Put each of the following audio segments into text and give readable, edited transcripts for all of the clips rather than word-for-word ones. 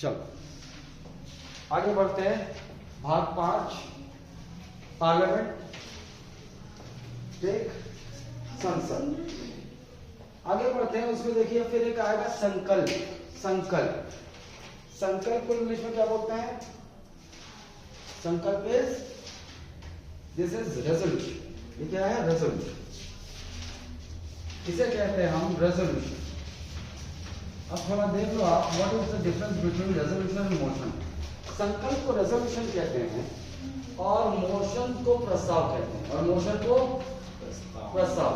चलो आगे बढ़ते हैं। भाग 5 पार्लियामेंट, ठीक, संसद। आगे बढ़ते हैं, उसमें देखिए फिर एक आएगा संकल्प। संकल्प, संकल्प को इंग्लिश में क्या बोलते हैं? संकल्प इज, दिस इज रेजोल्यूशन। ये क्या है? रेजोल्यूशन। इसे कहते हैं हम रेजोल्यूशन। अब थोड़ा देख लो आप, what is the difference between resolution and motion. संकल्प को रेजोल्यूशन कहते हैं और मोशन को प्रस्ताव कहते हैं, और मोशन को प्रस्ताव,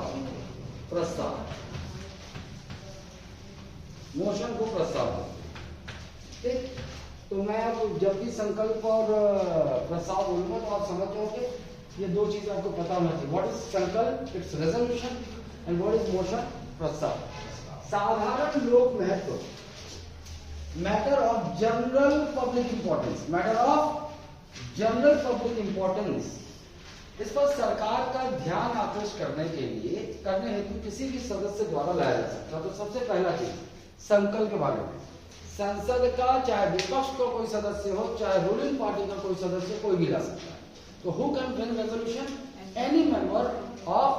प्रस्ताव, मोशन को प्रस्ताव, ठीक। तो मैं अब जब भी संकल्प और प्रस्ताव बोलूंगा तो आप समझ जाओगे ये दो चीज आपको पता होना चाहिए। व्हाट इज संकल्प, it's resolution, and what is motion, प्रस्ताव। साधारण लोक महत्व, matter of general public importance, matter of general public importance, इस पर सरकार का ध्यान आकृष्ट करने के लिए, करने हेतु किसी भी सदस्य द्वारा लाया जा सकता है। तो सबसे पहला चीज संकल्प के बारे में, संसद का चाहे विपक्ष का कोई सदस्य हो, चाहे रूलिंग पार्टी का कोई सदस्य, कोई भी ला सकता है। तो who can bring resolution? Any member of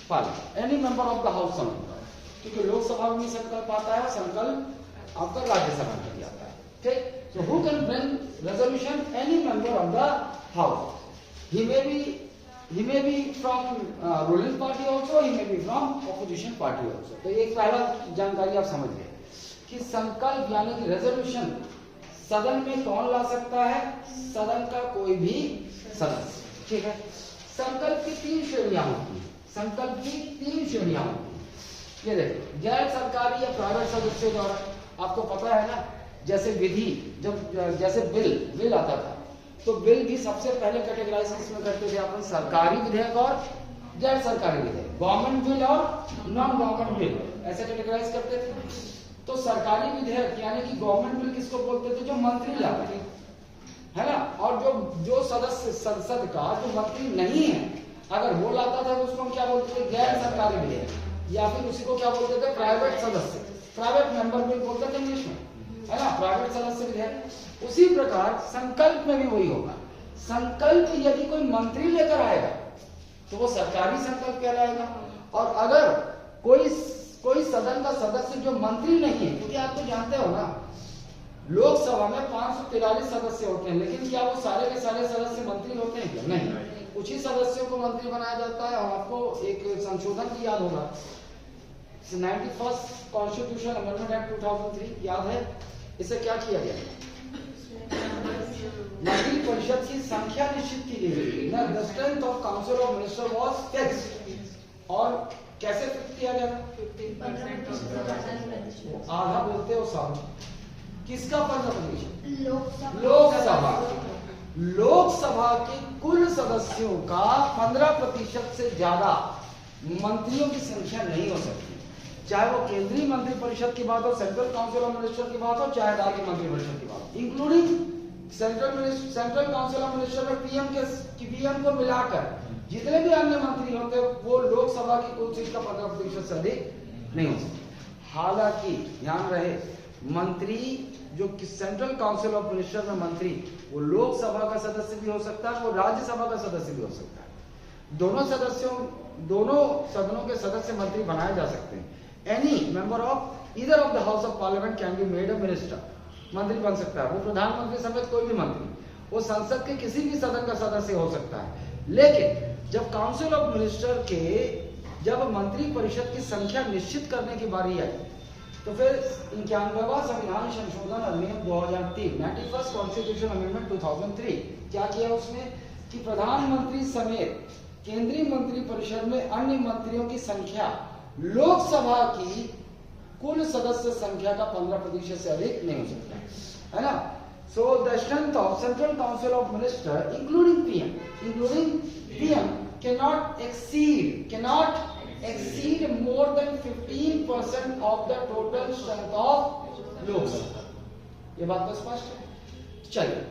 parliament, any member of the house समझता है, क्योंकि लोकसभा में संकल्प आता है, संकल्प आपका राज्यसभा में भी आता है, ठीक। So who can bring resolution? Any member of the house. He may be from ruling party also. He may be from opposition party also. तो एक पहला जानकारी आप समझ गए कि संकल्प यानी कि रेजोल्यूशन सदन में कौन ला सकता है? सदन का कोई भी सदस्य, ठीक है। संकल्प की 3 श्रेणियां होती हैं। संकल्प की 3 श्रेणियां होती हैं। ये देखो, गैर सरकारी या प्राइवेट सदस्यों द्वारा, आपको पता है ना, जैसे विधि, जब जैसे बिल आता था, तो बिल भी सबसे पहले कैटेगराइज किसमें करते थे अपन? सरकारी विधेयक और गैर सरकारी विधेयक, गवर्नमेंट बिल और नॉन गवर्नमेंट बिल, ऐसे कैटेगराइज करते थे। तो सरकारी विधेयक यानी कि गवर्नमेंट बिल किसको बोलते थे? जो मंत्री लाते थे, है ना। और जो सदस्य संसद का जो मंत्री नहीं है, अगर वो लाता था तो उसको हम क्या बोलते थे? गैर सरकारी विधेयक, या फिर उसी को क्या बोलते थे? प्राइवेट सदस्य, प्राइवेट मेंबर बिल बोलते थे इंग्लिश में, है ना, प्राइवेट सदस्य विधेयक। उसी प्रकार संकल्प में भी वही होगा। संकल्प यदि कोई मंत्री लेकर आएगा तो वो सरकारी संकल्प कहलाएगा, और अगर कोई सदन का सदस्य जो मंत्री नहीं है, क्योंकि आप तो जानते हो ना, लोकसभा में 543 सदस्य होते हैं, लेकिन क्या वो सारे के सारे सदस्य मंत्री होते हैं? क्या नहीं, कुछ ही सदस्यों को मंत्री बनाया जाता है। और आपको एक संशोधन की याद होगा, 91st कॉन्स्टिट्यूशन अमेंडमेंट एक्ट 2003 याद है? इसे क्या किया गया? मंत्री परिषद की संख्या निश्चित की गई, the strength of council of minister was fixed. और कैसे फिक्स किया गया? 15%, आधा बोलते हो सब। किसका 15%? लोकसभा के कुल सदस्यों का 15% से ज्यादा मंत्रियों की संख्या नहीं हो सकती, चाहे वो केंद्रीय मंत्री परिषद की बात हो, सेंट्रल काउंसिल ऑफ मिनिस्टर की बात हो, चाहे राज्य मंत्री परिषद की बात हो, including central council of minister में पीएम को मिलाकर जितने भी अन्य मंत्री होते हैं, वो लोकसभा की कुल सीट का 15% से अधिक नहीं हो सकता। हालांकि ध्यान रहे, मंत्री जो सेंट्रल काउंसिल ऑफ मिनिस्टर में मंत्री, वो लोकसभा का सदस्य भी हो सकता है, वो राज्यसभा का सदस्य भी हो सकता है। दोनों सदनों के सदस्य मंत्री बनाए जा सकते हैं। Any member of either of the house of parliament can be made a minister, मंत्री बन सकता है। वो प्रधानमंत्री समेत कोई भी मंत्री, वो संसद के किसी भी सदन का सदस्य हो सकता है। लेकिन जब काउंसिल ऑफ मिनिस्टर के जब मंत्री परिषद की संख्या निश्चित करने की बारी आई, तो फिर 91वां संविधान संशोधन अधिनियम 2003, 91st कॉन्स्टिट्यूशन अमेंडमेंट 2003 क्या किया उसमें कि प्रधानमंत्री समेत केंद्रीय मंत्री परिषद में अन्य मंत्रियों की संख्या लोकसभा की कुल सदस्य संख्या का 15% से अधिक नहीं हो सकता, है ना। So the strength of central council of minister including PM cannot exceed more than 15% of the total strength of Lok Sabha। ये बात तो स्पष्ट है। चलिए,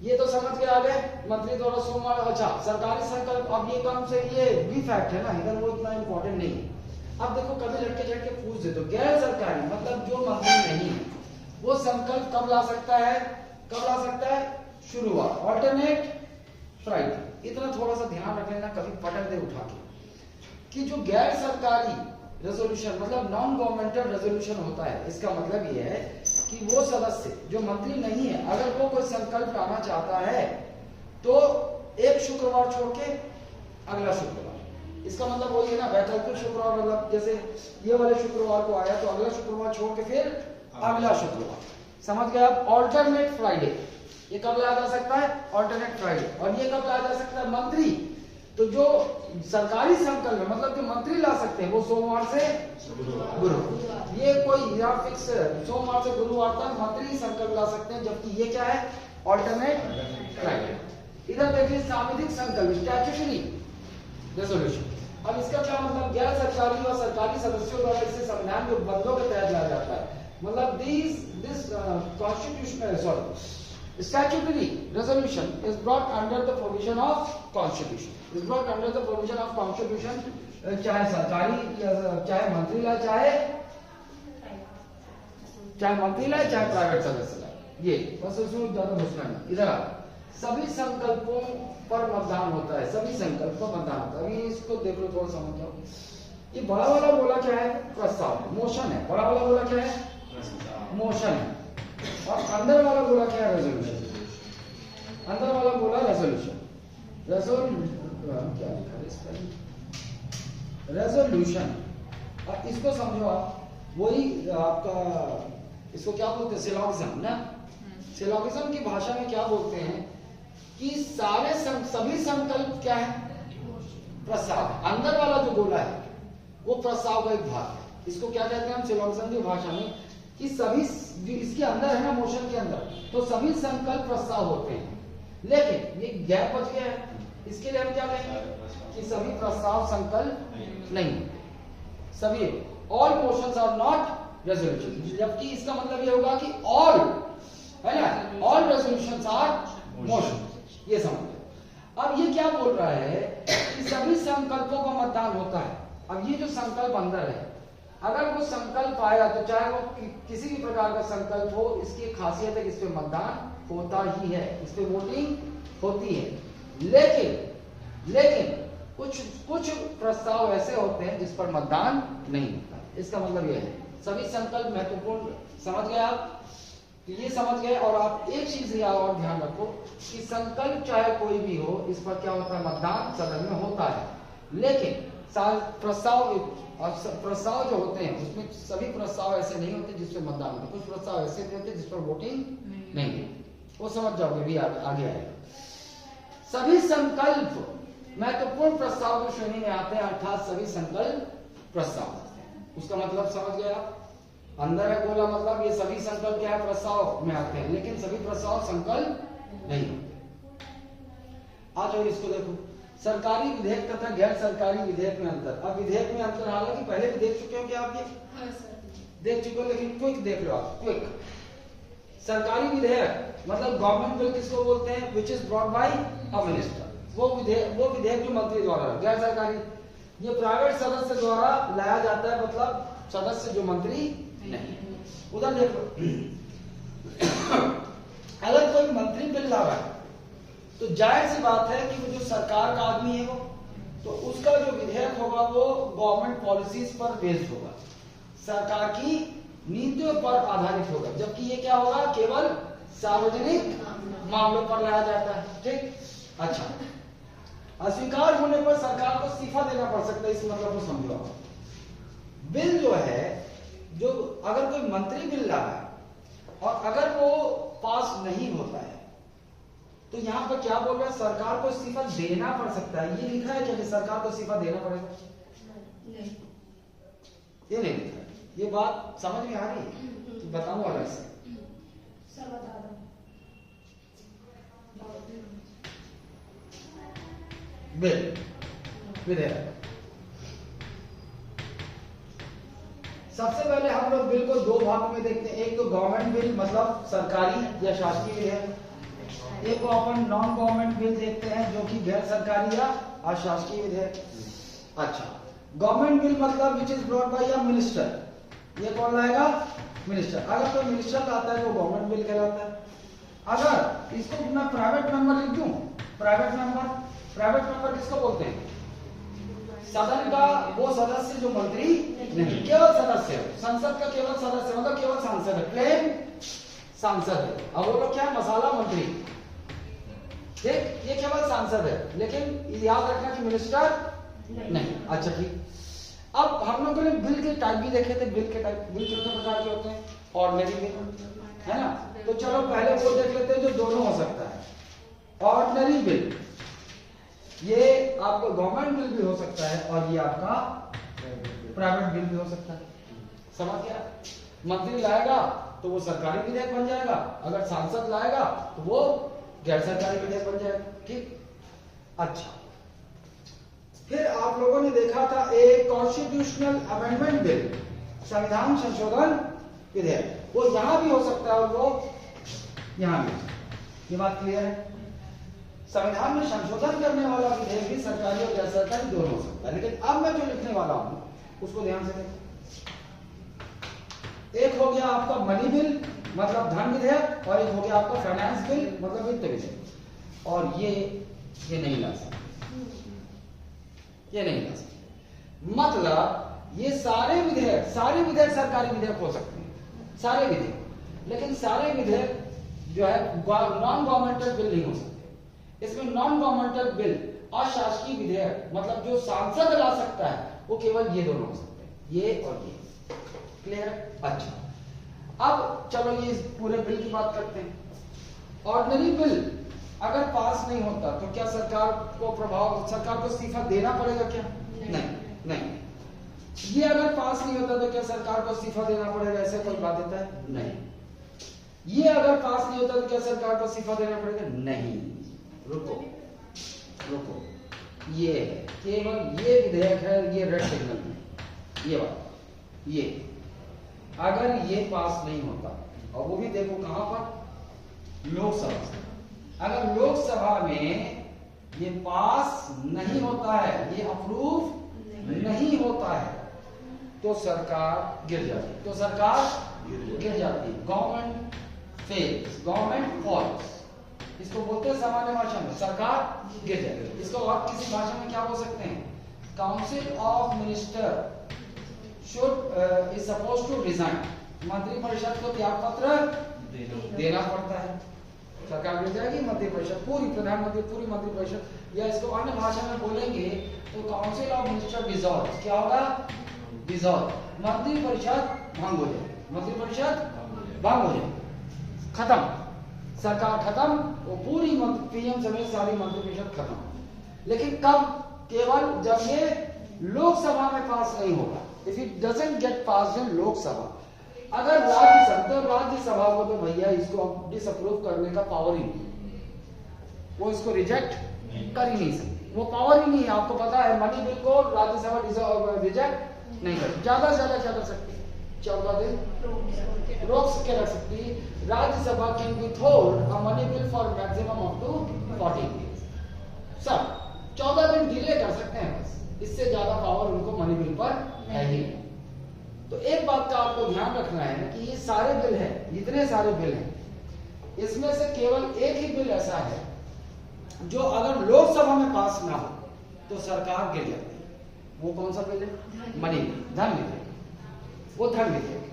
ये तो समझ के आ गए मंत्री द्वारा सोमवार। अच्छा, सरकारी संकल्प, अब ये काम से ये भी फैक्ट है ना, इधर वो इतना इंपॉर्टेंट नहीं है। अब देखो, कभी लटके झटके पूछ दे तो गैर सरकारी मतलब जो मंत्री नहीं है, वो संकल्प कब ला सकता है? शुरुआत, ऑल्टरनेट फ्राइडे। इतना थोड़ा सा ध्यान रख लेना, कभी पटक दे उठा के, कि जो गैर सरकारी रेजोल्यूशन मतलब नॉन गवर्नमेंटल रेजोल्यूशन होता है, इसका मतलब ये है कि वो सदस्य जो मंत्री नहीं है, अगर वो कोई संकल्प लाना चाहता है तो एक शुक्रवार छोड़ के अगला शुक्रवार, इसका मतलब वही है ना, वैकल्पिक शुक्रवार, मतलब जैसे ये वाले शुक्रवार को आया तो अगला शुक्रवार छोड़ के फिर अगला शुक्रवार, समझ गए आप? ऑल्टरनेट फ्राइडे, ये कब लाया जा सकता है? Alternate Friday. और ये कब लाया जा सकता है? मंत्री, तो जो सरकारी संकल्प है मतलब जो मंत्री ला सकते हैं वो सोमवार से गुरुवार, ये कोई या फिक्स सोमवार से गुरुवार तक मंत्री संकल्प ला सकते हैं, जबकि ये क्या है? Alternate Friday. इधर देखिए सांविधिक संकल्प, स्टैट्यूटरी रेजोल्यूशन। अब इसका क्या मतलब? गैर सरकारी और सरकारी सदस्यों द्वारा इसे संविधान के बंदों के तहत लाया जाता है, मतलब this constitutional statutory resolution is brought under the provision of constitution, चाहे सरकारी, चाहे मंत्री लाए, चाहे प्राइवेट सदस्य लाए, ये बस उसमें ज्यादा घुसना नहीं। इधर सभी संकल्पों पर मतदान होता है, सभी संकल्प पर मतदान होता है। अभी इसको देख लो, थोड़ा समझ लो। ये बड़ा वाला बोला क्या है? प्रस्ताव, मोशन है। बड़ा वाला बोला क्या है? मोशन है। और अंदर वाला बोला क्या है? रेजोल्यूशन। अंदर वाला बोला रेजोल्यूशन। क्या लिखा है इसका? रेजोल्यूशन। अब इसको समझो आप, वही आपका इसको क्या बोलते हैं? सिलोगिज्म ना। सिलोगिज्म की भाषा में क्या बोलते हैं कि सभी संकल्प क्या है? प्रस्ताव। अंदर वाला जो बोला है वो प्रस्ताव का एक भाग है। इसको क्या कहते हैं हम सिलोगिज्म की भाषा में? कि सभी इसके अंदर है ना, मोशन के अंदर, तो सभी संकल्प प्रस्ताव होते हैं। लेकिन ये गैप बच गया है, इसके लिए हम क्या कहेंगे कि सभी प्रस्ताव संकल्प नहीं होते, सभी all motions are not resolution. जबकि इसका मतलब ये होगा कि ऑल है ना, ऑल रेजोल्यूशंस आर मोशन, ये समझ। अब ये क्या बोल रहा है कि सभी संकल्पों का मतदान होता है। अब ये जो संकल्प अंदर है, अगर वो संकल्प आया तो चाहे वो किसी भी प्रकार का संकल्प हो, इसकी खासियत है कि इस पे मतदान होता ही है, इस पे वोटिंग होती है। लेकिन कुछ प्रस्ताव ऐसे होते हैं जिस पर मतदान नहीं होता। इसका मतलब यह है सभी संकल्प महत्वपूर्ण। समझ गए आप? तो ये समझ गए। और आप एक चीज याद और ध्यान रखो कि संकल्प चाहे कोई भी हो, इस पर क्या होता है? मतदान सदन में होता है। लेकिन प्रस्ताव जो होते हैं उसमें सभी प्रस्ताव ऐसे नहीं होते जिस पर मतदान होता है। कुछ प्रस्ताव ऐसे भी होते हैं जिस पर वोटिंग नहीं है। वो समझ जाओगे भी, आगे आएगा। सभी संकल्प महत्वपूर्ण प्रस्ताव की श्रेणी में आते हैं, अर्थात सभी संकल्प प्रस्ताव। उसका मतलब समझ गया? अंदर है बोला मतलब ये सभी संकल्प क्या है? प्रस्ताव में आते हैं, लेकिन सभी प्रस्ताव संकल्प नहीं होते। आज और इसको देखो, सरकारी विधेयक तथा गैर सरकारी विधेयक में अंतर। अब विधेयक में अंतर हालांकि पहले भी देख चुके हो क्या आप? ये देख चुके हो, लेकिन क्विक देख लो आप, क्विक। सरकारी विधेयक मतलब गवर्नमेंट बिल किसको बोलते हैं? Which is brought by a minister. वो विधेयक जो मंत्री द्वारा। गैर सरकारी ये प्राइवेट सदस्य द्वारा लाया जाता है, मतलब सदस्य जो मंत्री नहीं। उधर देख लो, अगर कोई मंत्री बिल ला रहा है तो जाहिर सी बात है कि वो जो सरकार का आदमी है वो, तो उसका जो विधेयक होगा वो गवर्नमेंट पॉलिसीज पर बेस्ड होगा, सरकार की नीतियों पर आधारित होगा। जबकि ये क्या होगा? केवल सार्वजनिक मामलों पर लाया जाता है। ठीक, अच्छा। अस्वीकार होने पर सरकार को इस्तीफा देना पड़ सकता है, इस मतलब को समझो आप। बिल जो है, जो अगर कोई मंत्री बिल ला रहा है और अगर वो पास नहीं होता है तो यहां पर क्या बोल रहा है? सरकार को इस्तीफा देना पड़ सकता है। ये लिखा है क्या कि सरकार को इस्तीफा देना पड़ेगा? नहीं, ये नहीं लिखा है। ये बात समझ में आ रही है? तो बताऊंगा अलग से। बिल विधेयक, सबसे पहले हम लोग बिल को दो भागों में देखते हैं। एक तो गवर्नमेंट बिल मतलब सरकारी या शासकीय विधेयक, एक को अपन नॉन गवर्नमेंट बिल देखते हैं जो कि गैर सरकारी या अशासकीय विधेयक। अच्छा, गवर्नमेंट बिल मतलब which is brought by a minister, ये कौन लाएगा? मिनिस्टर, अगर कोई मिनिस्टर लाता है तो गवर्नमेंट बिल कहलाता है। अगर इसको मैं प्राइवेट मेंबर लिख दूं, प्राइवेट मेंबर किसको बोलते हैं? सदन का वो सदस्य जो मंत्री नहीं, केवल सदस्य, संसद का केवल सदस्य, मतलब केवल सांसद है, प्लेन सांसद है। अब वो लोग क्या है? मसाला मंत्री, ठीक, ये केवल सांसद है, लेकिन याद रखना कि मिनिस्टर नहीं। अच्छा ठीक, अब हम लोगों ने बिल के टाइप भी देखे थे। बिल के टाइप, बिल कितने प्रकार के होते हैं? ऑर्डिनरी बिल, है ना? तो चलो पहले वो देख लेते हैं जो दोनों हो सकता है। ऑर्डिनरी बिल, ये आपका गवर्नमेंट बिल भी हो सकता है और ये आपका प्राइवेट बिल भी हो सकता है। समझ गया? मंत्री लाएगा तो वो सरकारी विधेयक बन जाएगा, अगर सांसद लाएगा तो वो गैर सरकारी विधेयक बन जाएगा, ठीक। अच्छा, फिर आप लोगों ने देखा था एक कॉन्स्टिट्यूशनल अमेंडमेंट बिल, संविधान संशोधन विधेयक, वो यहां भी हो सकता है और वो यहां भी। ये बात क्लियर है? संविधान में संशोधन करने वाला विधेयक भी सरकारी और गैर सरकारी दोनों हो सकता है। लेकिन अब मैं जो लिखने वाला हूं उसको ध्यान से देखो। एक हो गया आपका मनी बिल, मतलब धन विधेयक, और एक हो गया आपका फाइनेंस बिल, मतलब वित्त विधेयक। और ये नहीं ला सकते, ये नहीं ला सकते। मतलब ये सारे विधेयक सरकारी विधेयक हो सकते हैं, सारे विधेयक। लेकिन सारे विधेयक जो है नॉन गवर्नमेंटल बिल नहीं हो सकते। इसमें नॉन गवर्नमेंटल बिल, अशासकीय विधेयक, मतलब जो सांसद ला सकता है, वो केवल ये दोनों हो सकते हैं, ये और ये। क्लियर? अच्छा, अब चलो ये पूरे बिल की बात करते हैं। ऑर्डिनरी बिल अगर पास नहीं होता तो क्या सरकार को इस्तीफा देना पड़ेगा क्या? नहीं। ये अगर पास नहीं होता तो क्या सरकार को इस्तीफा देना पड़ेगा? ऐसे कोई बाध्यता है? नहीं। ये अगर पास नहीं होता तो क्या सरकार को इस्तीफा देना पड़ेगा? नहीं। रुको, ये है, केवल ये विधेयक है, ये रेड सिग्नल में, ये बात, ये अगर ये पास नहीं होता, और वो भी देखो कहां पर? लोकसभा से। अगर लोकसभा में ये पास नहीं होता है, ये अप्रूव नहीं होता है, तो सरकार गिर जाती है। गवर्नमेंट फेल्स, गवर्नमेंट फॉल्स, इसको बोलते हैं सामान्य भाषा में सरकार गिर जाए। इसको और किसी भाषा में क्या बोल सकते हैं? Council of minister should is suppose to resign. मंत्रिपरिषद को त्याग पत्र देना पड़ता है, सरकार गिर जाएगी। मंत्रिपरिषद प्रधानमंत्री पूरी मंत्रिपरिषद, या इसको अन्य भाषा में बोलेंगे तो काउंसिल ऑफ मिनिस्टर डिसॉल्व। क्या होगा? डिसॉल्व। मंत्रिपरिषद भंग हो जाए, खत्म, सरकार खत्म, वो पूरी पीएम समेत सारी मंत्रिपरिषद खत्म। लेकिन कब? केवल जब ये लोकसभा में पास नहीं होगा। इफ इट डजंट गेट पास इन लोकसभा, अगर राज्यसभा को तो भैया इसको डिसअप्रूव करने का पावर ही नहीं, वो इसको रिजेक्ट कर ही नहीं सकती, वो पावर ही नहीं है। आपको पता है मनी बिल को राज्यसभा रिजेक्ट नहीं कर, ज्यादा से ज्यादा क्या कर सकती है? 14 दिन रोक के रख सकती है। Rajya Sabha can withhold a money bill for maximum up to 14 days. सब 14 दिन डिले कर सकते हैं बस, इससे ज्यादा पावर उनको मनी बिल पर है ही नहीं। तो एक बात का आपको ध्यान रखना है कि ये सारे बिल हैं, जितने सारे बिल हैं, इसमें से केवल एक ही बिल ऐसा है जो अगर लोकसभा में पास ना हो तो सरकार गिर जाती है। वो कौन सा बिल है? मनी बिल, धन विधेयक, वो धन विधेयक,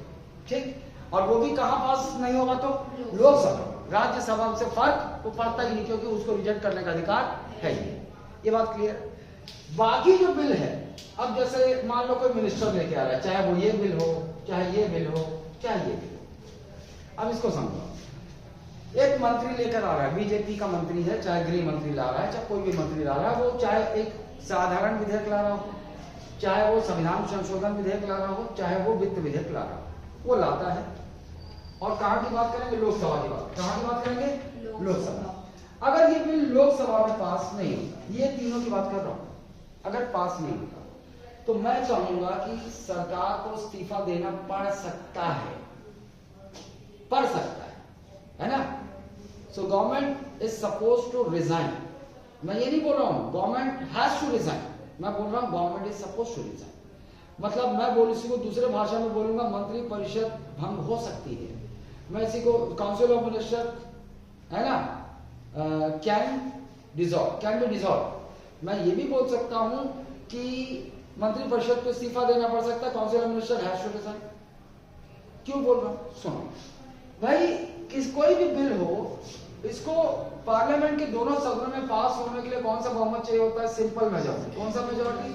ठीक। और वो भी कहां पास नहीं होगा? तो लोकसभा। राज्यसभा से फर्क वो पड़ता ही नहीं, क्योंकि उसको रिजेक्ट करने का अधिकार है ही। ये बात क्लियर? बाकी जो बिल है, अब जैसे मान लो कोई मिनिस्टर लेके आ रहा है, चाहे वो ये बिल हो, चाहे ये बिल हो, चाहे ये बिल हो। अब इसको समझो, एक मंत्री लेकर आ रहा है, बीजेपी का मंत्री है, चाहे गृह मंत्री ला रहा है, चाहे कोई भी मंत्री ला रहा है, वो चाहे एक साधारण विधेयक ला रहा हो, चाहे वो संविधान संशोधन विधेयक ला रहा हो, चाहे वो वित्त विधेयक ला रहा हो, वो लाता है। और कहां की बात करेंगे? लोकसभा की बात। कहां की बात करेंगे? लोकसभा। अगर ये बिल लोकसभा में पास नहीं होता, ये तीनों की बात कर रहा हूं, अगर पास नहीं होता तो मैं चाहूंगा कि सरकार को इस्तीफा देना पड़ सकता है ना? So government is suppose to resign. मैं ये नहीं बोल रहा हूं गवर्नमेंट हैज टू रिजाइन, मैं बोल रहा हूं government is suppose to resign. मतलब मैं बोल इसी को दूसरे भाषा में बोलूंगा, मंत्री परिषद भंग हो सकती है। मैं इसी को काउंसिल ऑफ मिनिस्टर है ना, कैन बी डिसॉल्व। मैं ये भी बोल सकता हूं कि मंत्री परिषद को इस्तीफा देना पड़ सकता है, council of minister has to resign. क्यों बोल रहा हूं? सुनो भाई, कोई भी बिल हो, इसको पार्लियामेंट के दोनों सदनों में पास होने के लिए कौन सा बहुमत चाहिए होता है? Simple majority. कौन सा मेजॉरिटी?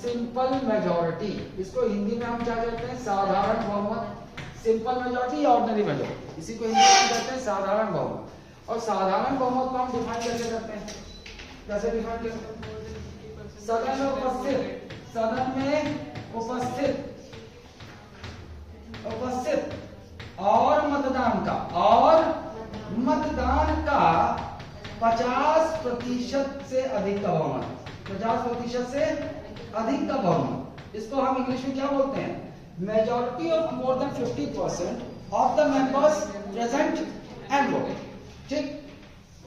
Simple majority. इसको हिंदी में हम क्या कहते हैं? साधारण बहुमत। सिंपल मेजॉरिटी या ऑर्डिनरी मेजॉरिटी, इसी को हिंदी में कहते हैं साधारण बहुमत। और साधारण बहुमत को हम डिफाइन कैसे करते हैं? कैसे डिफाइन करते हैं? सदन में उपस्थित और मतदान का 50% से अधिक का बहुमत। 50% से अधिक का बहुमत, इसको हम इंग्लिश में क्या बोलते हैं? Majority of more than 50% of the members present and voting. ठीक,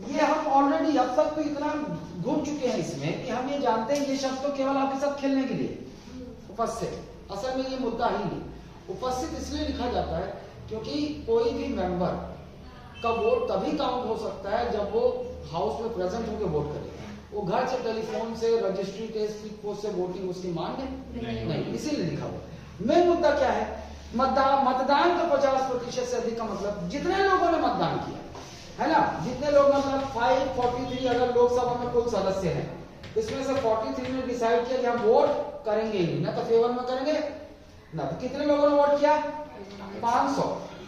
ये हम ऑलरेडी अब तक तो इतना घूम चुके हैं इसमें कि हम ये जानते हैं ये शब्द तो केवल आपके साथ खेलने के लिए। उपस्थित, असल में ये मुद्दा ही नहीं। उपस्थित इसलिए लिखा जाता है क्योंकि कोई भी मेंबर का वोट तभी काउंट हो सकता है जब वो हाउस में प्रेजेंट होकर वोट करे। वो घर से, टेलीफोन से, रजिस्ट्री टेस्ट पोस्ट से वोटिंग उसकी मान्य नहीं, इसीलिए लिखा हुआ। मेन मुद्दा क्या है? मतदान का 50% से अधिक का मतलब जितने लोगों ने मतदान किया है ना, जितने लोग, मतलब 543 अगर लोकसभा में कुल सदस्य हैं, इसमें से 43 ने डिसाइड किया कि हम वोट करेंगे ही ना, तो फेवर में करेंगे ना। तो कितने लोगों ने वोट किया? 500।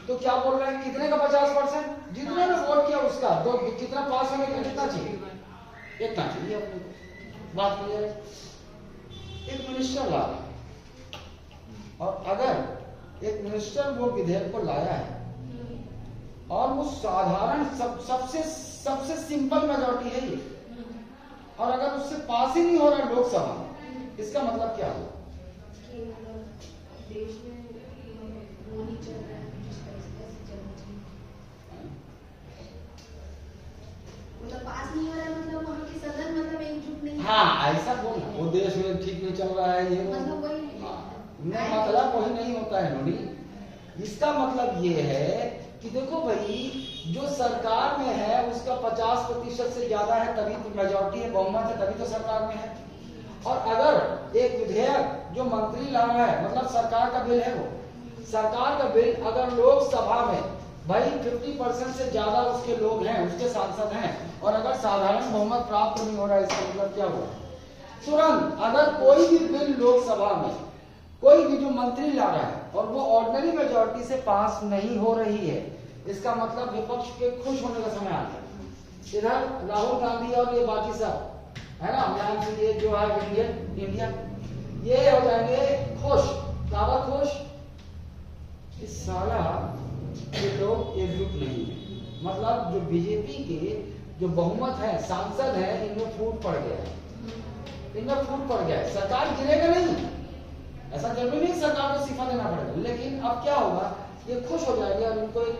तो क्या बोल रहे हैं? कितने का 50%? जितने ने वोट किया उसका। तो कितना पास होने के लिए कितना चाहिए? इतना चाहिए। अपने को बात क्लियर है? एक मिनिस्टर ला रहा है, और अगर एक मिनिस्टर वो विधेयक को लाया है और वो साधारण सबसे सिंपल मेजॉरिटी है ये, और अगर उससे पास ही नहीं हो रहा लोकसभा में, इसका मतलब क्या हुआ? देश में वो नहीं चल रहा है मतलब पास नहीं हो रहा है, मतलब वहाँ के सदन मतलब एकजुट नहीं। हाँ, ऐसा बोलना, वो देश में ठीक नहीं चल रहा है, ये मतलब वही मतलब वही नहीं होता है नोनी। इसका मतलब ये है कि देखो भाई, जो सरकार में है उसका 50% से ज्यादा है तभी तो मेजॉरिटी है, बहुमत है, तभी तो सरकार में है। और अगर एक विधेयक जो मंत्री ला रहा है, मतलब सरकार का बिल है, वो सरकार का बिल अगर लोकसभा में भाई 50% से ज्यादा उसके लोग हैं, उसके सांसद हैं, और अगर साधारण बहुमत प्राप्त नहीं हो रहा है, इसका मतलब क्या हुआ? तुरंत अगर कोई भी बिल लोकसभा में कोई भी जो मंत्री ला रहा है और वो ऑर्डिनरी मेजॉरिटी से पास नहीं हो रही है, इसका मतलब विपक्ष के खुश होने का समय आ गया। इधर राहुल गांधी और ये बाकी सब है ना, ये जो है इंडिया, ये हो जाएंगे खुश। ज्यादा खुश, इस साला ये लोग एकजुट नहीं है। मतलब जो बीजेपी के जो बहुमत है, सांसद है, इनमें फूट पड़ गया है, इनमें फूट पड़ गया है। सरकार गिरेगा नहीं, ऐसा जरूरी नहीं सरकार को इस्तीफा देना पड़ेगा, लेकिन अब क्या होगा, ये खुश हो जाएंगे और इनको एक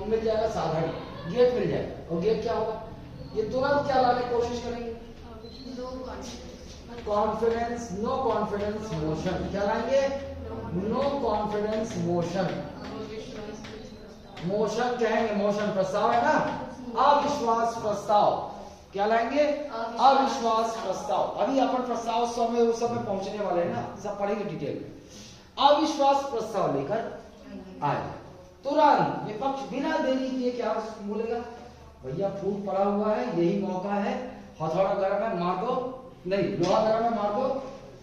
मिल जाएगा, साधारण गेट मिल जाएगा। और गेट क्या होगा? ये तुरंत क्या लाने की कोशिश करेंगे? Confidence, no confidence motion. क्या लाएंगे? No confidence motion. मोशन कहेंगे, मोशन प्रस्ताव है ना, अविश्वास प्रस्ताव। क्या लाएंगे? अविश्वास प्रस्ताव। अभी अपन प्रस्ताव समय उस समय पहुंचने वाले हैं ना, सब पढ़ेंगे डिटेल में। अविश्वास प्रस्ताव लेकर आए, तुरंत विपक्ष बिना देरी किए क्या बोलेगा? भैया फूट पड़ा हुआ है, यही मौका है, हथौड़ा गर्म है, मार दो, नहीं लोहा गर्म है, मार दो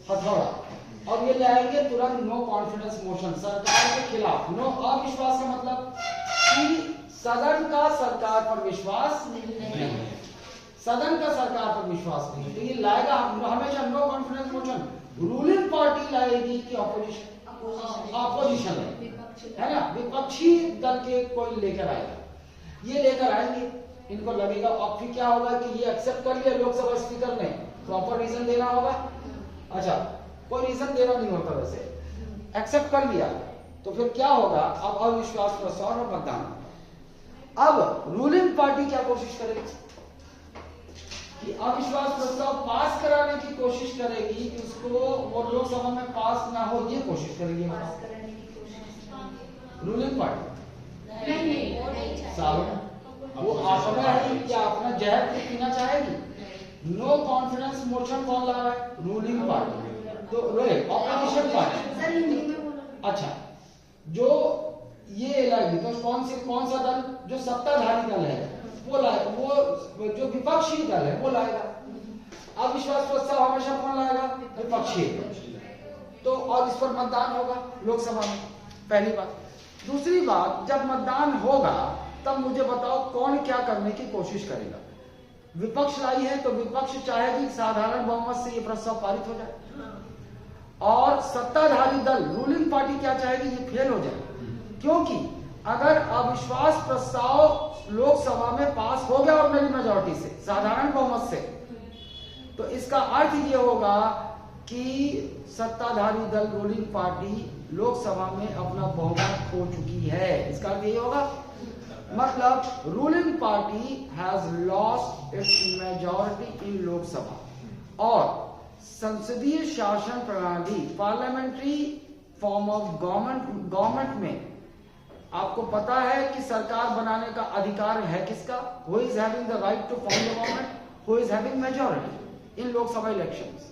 हथौड़ा। और ये ले आएंगे तुरंत नो कॉन्फिडेंस मोशन, सरकार के खिलाफ। नो अविश्वास का मतलब कि सदन का सरकार पर विश्वास नहीं, सदन का सरकार पर विश्वास नहीं, तो ये लाएगा हमेशा no confidence motion. Ruling party लाएगी कि ऑपोजिशन है ना, विपक्षी दल के कोई लेकर आएगा, ये लेकर आएंगे, इनको लगेगा। और फिर क्या होगा कि ये एक्सेप्ट कर लिया लोकसभा स्पीकर ने, प्रॉपर रीजन देना होगा। अच्छा, कोई रीजन देना नहीं होता, वैसे एक्सेप्ट कर लिया तो फिर क्या होगा? अब अविश्वास प्रस्ताव और मतदान। अब रूलिंग पार्टी क्या कोशिश करेगी? कि अविश्वास प्रस्ताव पास कराने की कोशिश करेगी कि उसको वो लोकसभा में पास ना हो, ये कोशिश करेगी पास कराने की कोशिश रूलिंग पार्टी। नहीं वो नहीं चाहेगी। साहब वो आशंका है कि अपना जहर पीना चाहेगी। नो कॉन्फिडेंस मोशन कौन ला रहा है? Ruling party. तो ऑपोजिशन पार्टी। सर हिंदी में बोलो। अच्छा, जो ये लाएगी तो कौन सा दल? जो सत्ताधारी दल है वो लाएगा, वो जो विपक्षी दल है वो लाएगा। अविश्वास प्रस्ताव हमेशा कौन लाएगा? विपक्षी। तो और इस पर मतदान होगा लोकसभा में, पहली बात। दूसरी बात, जब मतदान होगा तब मुझे बताओ कौन क्या करने की कोशिश करेगा? विपक्ष लाई है तो विपक्ष चाहेगी साधारण बहुमत से ये प्रस्ताव पारित हो जाए, और सत्ताधारी दल रूलिंग पार्टी क्या चाहेगी? ये फेल हो जाए। क्योंकि अगर अविश्वास प्रस्ताव लोकसभा में पास हो गया ऑर्डिनरी मेजॉरिटी से, साधारण बहुमत से, तो इसका अर्थ ये होगा कि सत्ताधारी दल रूलिंग पार्टी लोकसभा में अपना बहुमत खो चुकी है। इसका अर्थ ये होगा, मतलब ruling party has lost its majority in Lok Sabha. और संसदीय शासन प्रणाली, पार्लियामेंट्री फॉर्म ऑफ गवर्नमेंट में आपको पता है कि सरकार बनाने का अधिकार है किसका? Who is having the right to form the government? Who is having majority in Lok Sabha elections.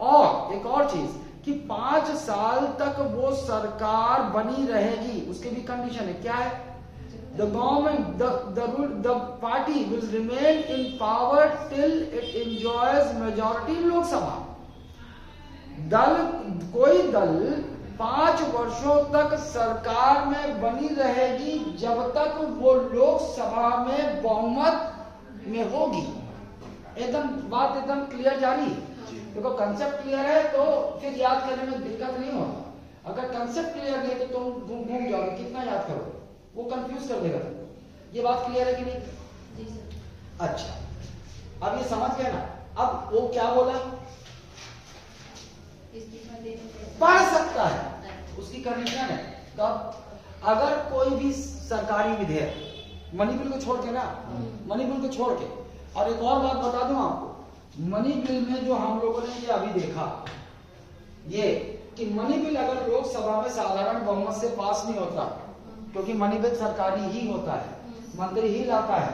और एक और चीज कि 5 साल तक वो सरकार बनी रहेगी, उसकी भी कंडीशन है। क्या है? The government, the party will remain in power till it enjoys majority in Lok Sabha. कोई दल 5 वर्षों तक सरकार में बनी रहेगी जब तक वो लोकसभा में बहुमत में होगी। एकदम बात एकदम क्लियर जा रही है। देखो कंसेप्ट क्लियर है तो फिर याद करने में दिक्कत नहीं होता। अगर कंसेप्ट क्लियर नहीं तो तुम घूम जाओगे, कितना याद करोगे, वो कंफ्यूज कर देगा तुमको। ये बात क्लियर है कि नहीं? जी सर। अच्छा, अब ये समझ गए ना? अब वो क्या बोला? इस्तीफा देने पढ़ सकता है, उसकी कंडीशन है। कब? अगर कोई भी सरकारी विधेयक, मनी बिल को छोड़ के ना, मनी बिल को छोड़ के। और एक और बात बता दूं आपको, मनी बिल में जो हम लोगों ने ये अभी देखा, ये कि मनी बिल अगर लोकसभा में साधारण बहुमत से पास नहीं होता, क्योंकि मनी बिल सरकारी ही होता है, मंत्री ही लाता है,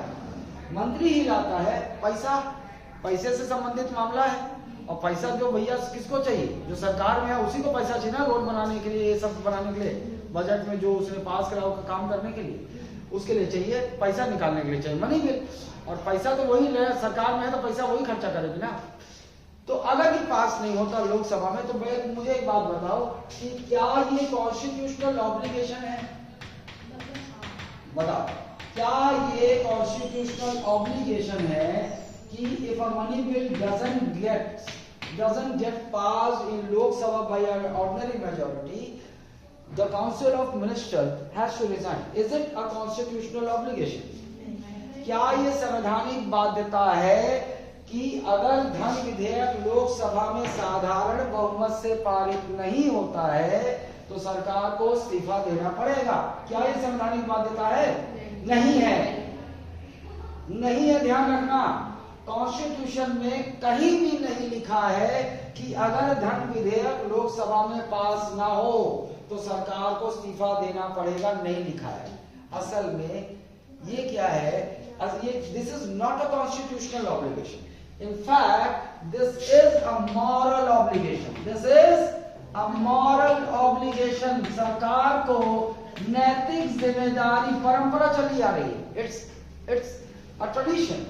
मंत्री ही लाता है। पैसे से संबंधित मामला है, और पैसा जो भैया किसको चाहिए? जो सरकार में है उसी को पैसा चाहिए ना, रोड बनाने के लिए, ये सब बनाने के लिए, बजट में जो उसने पास करा होगा काम करने के लिए, उसके लिए चाहिए पैसा, निकालने के लिए चाहिए मनी बिल। और पैसा तो वही सरकार में है तो पैसा वही खर्चा करेगी ना। तो अगर ये पास नहीं होता लोकसभा में, तो मुझे एक बात बताओ कि क्या ये कॉन्स्टिट्यूशनल ऑब्लिगेशन है? बताओ, क्या ये कॉन्स्टिट्यूशनल ऑब्लिगेशन है कि if a money bill doesn't get passed in Lok Sabha by an ordinary majority, the Council of Ministers has to resign? Is it a constitutional obligation? क्या ये संवैधानिक बाध्यता है कि अगर धन विधेयक लोकसभा में साधारण बहुमत से पारित नहीं होता है तो सरकार को इस्तीफा देना पड़ेगा? क्या ये संवैधानिक बाध्यता है? नहीं है, नहीं है। ध्यान रखना, कॉन्स्टिट्यूशन में कहीं भी नहीं लिखा है कि अगर धन विधेयक लोकसभा में पास ना हो तो सरकार को इस्तीफा देना पड़ेगा, नहीं लिखा है। असल में ये क्या है? This is not a constitutional obligation. In fact this is a moral obligation. This is a moral obligation. सरकार को नैतिक जिम्मेदारी, परंपरा चली आ रही है, इट्स अ ट्रेडिशन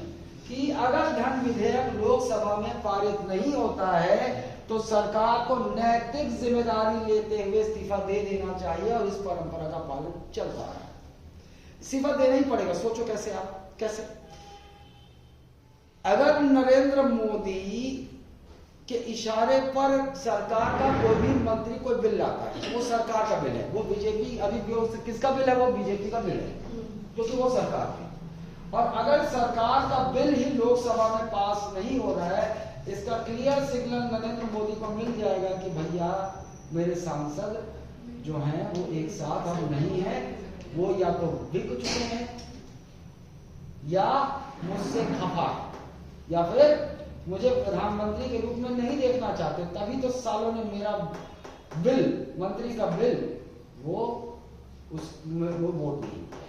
कि अगर धन विधेयक लोकसभा में पारित नहीं होता है तो सरकार को नैतिक जिम्मेदारी लेते हुए इस्तीफा दे देना चाहिए, और इस परंपरा का पालन चल रहा है। इस्तीफा देना ही पड़ेगा। सोचो कैसे, आप कैसे? अगर नरेंद्र मोदी के इशारे पर सरकार का कोई भी मंत्री कोई बिल लाता है, वो सरकार का बिल है, वो बीजेपी, अभी किसका बिल है? वो बीजेपी का बिल है, क्योंकि वो सरकार है। और अगर सरकार का बिल ही लोकसभा में पास नहीं हो रहा है, इसका क्लियर सिग्नल नरेंद्र मोदी को मिल जाएगा कि भैया मेरे सांसद जो हैं वो एक साथ हम नहीं है, वो या तो बिक चुके हैं या मुझसे खफा, या फिर मुझे प्रधानमंत्री के रूप में नहीं देखना चाहते, तभी तो सालों ने मेरा बिल, मंत्री का बिल, वो वोट नहीं किया।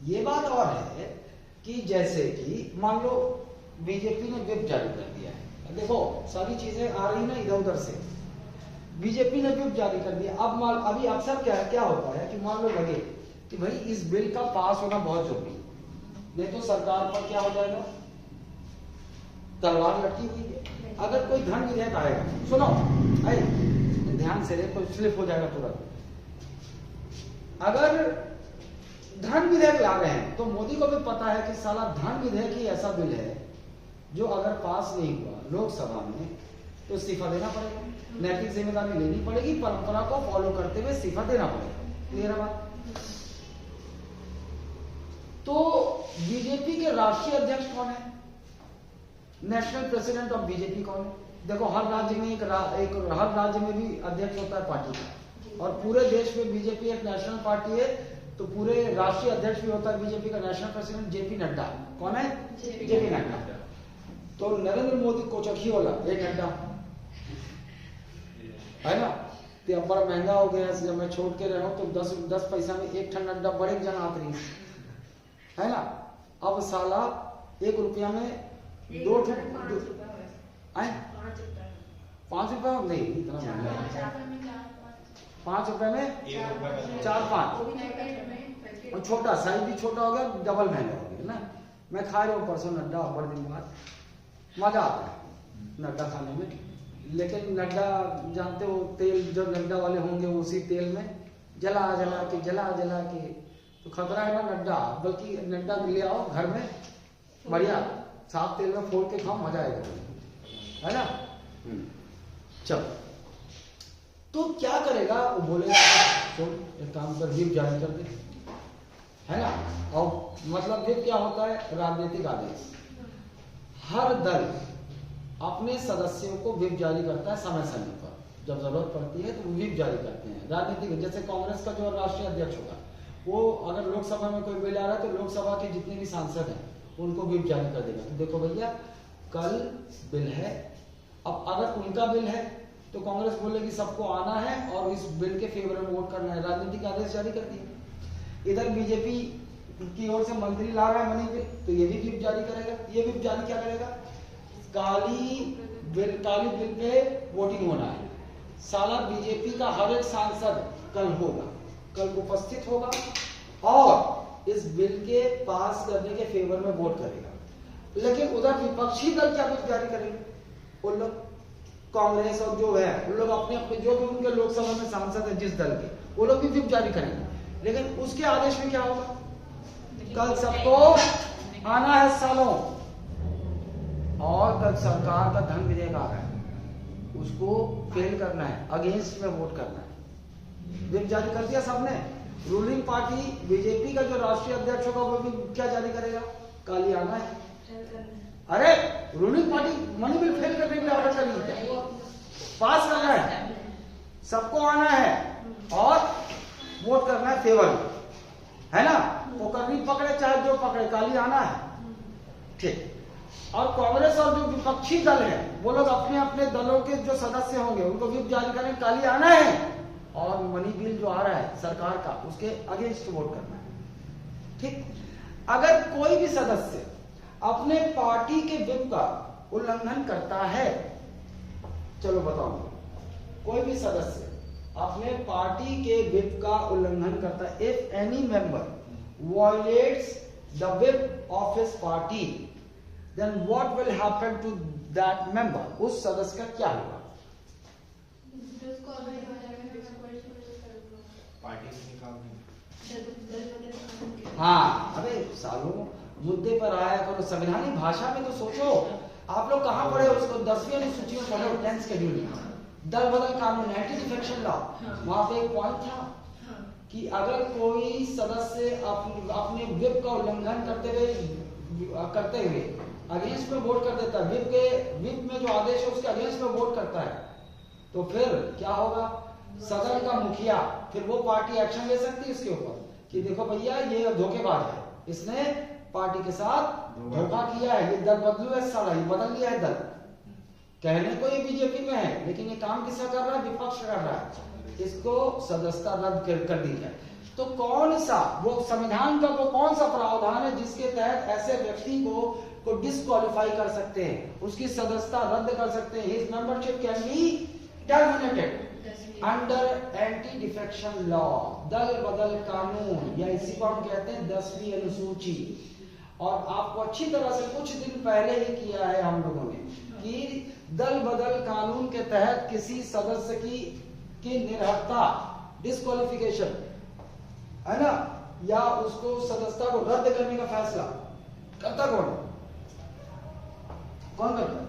ये बात और है कि जैसे कि मान लो बीजेपी ने व्हिप जारी कर दिया है, देखो सारी चीजें आ रही ना इधर उधर से, बीजेपी ने व्हिप जारी कर दिया। अब अभी अक्सर क्या होता है कि मान लो लगे कि भाई इस बिल का पास होना बहुत जरूरी, नहीं तो सरकार पर क्या हो जाएगा, तलवार लटकी हुई है। अगर कोई धन विधेयक आएगा, सुनो आई ध्यान से देखो, स्लिप हो जाएगा तुरंत। अगर धन विधेयक ला रहे हैं तो मोदी को भी पता है कि साला धन विधेयक ही ऐसा बिल है जो अगर पास नहीं हुआ लोकसभा में तो इस्तीफा देना पड़ेगा, नैतिक जिम्मेदारी लेनी पड़ेगी, परंपरा को फॉलो करते हुए इस्तीफा देना पड़ेगा। क्लियर है बात? तो बीजेपी के राष्ट्रीय अध्यक्ष कौन है? नेशनल प्रेसिडेंट ऑफ बीजेपी कौन है? देखो हर राज्य में हर राज्य में भी अध्यक्ष होता है पार्टी का, और पूरे देश में बीजेपी एक नेशनल पार्टी है, तो पूरे राष्ट्रीय अध्यक्ष भी होता है बीजेपी का नेशनल प्रेसिडेंट जेपी नड्डा। कौन है? जेपी नड्डा। तो नरेंद्र मोदी को चखी वाला एक नड्डा है ना, तो अब बड़ा महंगा हो गया। जब मैं छोड़ के रहा हूं तो 10 पैसा में एक ठंडा नड्डा बड़े जन आखिरी है ना। अब साला 1 रुपया में 2 5 रुपया नहीं, इतना महंगा, 5 रुपए में 4-5, और छोटा साइज भी छोटा हो गया, डबल महंगा हो गया ना। मैं खा रहा हूँ परसों नड्डा, बड़े दिन बाद मजा आता है नड्डा खाने में, लेकिन नड्डा जानते हो तेल जो नड्डा वाले होंगे उसी तेल में जला जला के तो खतरा है ना नड्डा। बल्कि नड्डा ले आओ घर में, बढ़िया साफ तेल में फोड़ के खाओ, मजा आएगा, है ना। चलो तो क्या करेगा वो, बोलेगा तो एक काम कर व्हिप जारी कर दे, है ना। और मतलब व्हिप क्या होता है? राजनीतिक आदेश। हर दल अपने सदस्यों को व्हिप जारी करता है समय समय पर, जब जरूरत पड़ती है तो व्हिप जारी करते हैं राजनीतिक। जैसे कांग्रेस का जो राष्ट्रीय अध्यक्ष होगा, वो अगर लोकसभा में कोई बिल आ रहा है तो लोकसभा के जितने भी सांसद हैं उनको व्हिप जारी कर देगा, तो देखो भैया कल बिल है। अब अगर उनका बिल है तो कांग्रेस बोलेगी सबको आना है और इस बिल के फेवर में वोट करना है, राजनीतिक आदेश जारी कर दिए। इधर बीजेपी की ओर से मंत्री ला रहा है मनी बिल, तो ये भी व्हिप जारी करेगा। ये व्हिप जारी क्या करेगा? काली बिल पे वोटिंग होना है। साला बीजेपी का हर एक सांसद कल उपस्थित होगा और इस बिल के पास करने के फेवर में वोट करेगा। लेकिन उधर विपक्षी दल क्या व्हिप जारी करेंगे? उन लोग कांग्रेस और जो है उन लोग अपने अपने जो भी उनके लोकसभा में सांसद है जिस दल के, वो लोग भी व्हिप जारी करेंगे। लेकिन उसके आदेश में क्या होगा? कल सबको आना है सालों, और कल सरकार का धन विधेयक आ रहा है, उसको फेल करना है, अगेंस्ट में वोट करना है। व्हिप जारी कर दिया सबने। रूलिंग पार्टी बीजेपी का जो राष्ट्रीय अध्यक्ष होगा वो भी क्या जारी करेगा? कल ही आना है। अरे ruling party money bill fail करने के लिए ऑर्डर करेगी क्या? पास करना है, सबको आना है और वोट करना है फेवर में, है ना। वो करनी पकड़े चाहे जो पकड़े, काली आना है, ठीक। और कांग्रेस और जो विपक्षी दल है वो लोग अपने अपने दलों के जो सदस्य होंगे उनको व्हिप जारी करें, काली आना है, और मनी बिल जो आ रहा है सरकार का उसके अगेंस्ट वोट करना है, ठीक। अगर कोई भी सदस्य अपने पार्टी के व्हिप का उल्लंघन करता है, चलो बताओ, कोई भी सदस्य अपने पार्टी के व्हिप का उल्लंघन करता है, if any member violates the whip of his party, then what will happen to that member? उस सदस्य का क्या होगा? हाँ, अबे सालों मुद्दे पर आया करो, संवैधानिक भाषा में तो सोचो। आप लोग कहाँ पढ़े उसको? 10वीं अनुसूची में पढ़े, 10th शेड्यूल में दल बदल कानून, एंटी डिफेक्शन लॉ। वहां पे एक पॉइंट था कि अगर कोई सदस्य अपने व्हिप का उल्लंघन करते हुए अगेंस्ट में वोट कर देता है, व्हिप में जो आदेश है उसके अगेंस्ट में वोट करता है, तो फिर क्या होगा? सदन का मुखिया, फिर वो पार्टी एक्शन ले सकती है इसके ऊपर कि देखो भैया ये धोखेबाज है, इसने पार्टी के साथ धोखा किया है, ये दल बदलू है साला, ये बदल लिया है दल। कहने को ये बीजेपी में है, लेकिन ये काम किसका कर रहा है? विपक्ष कर रहा है। इसको सदस्यता रद्द कर दी जाए। तो कौन सा वो संविधान का वो कौन सा प्रावधान है जिसके तहत ऐसे व्यक्ति को डिस्क्वालीफाई कर सकते हैं, उसकी सदस्यता रद्द कर सकते हैं? His membership can be terminated under anti defection law, दल बदल कानून, या इसी को हम कहते हैं 10वीं अनुसूची। और आपको अच्छी तरह से कुछ दिन पहले ही किया है हम लोगों ने कि दल बदल कानून के तहत किसी सदस्य की निरर्हता, डिस्क्वालिफिकेशन, है ना, या उसको सदस्यता को रद्द करने का फैसला करता कौन है? कौन करता है?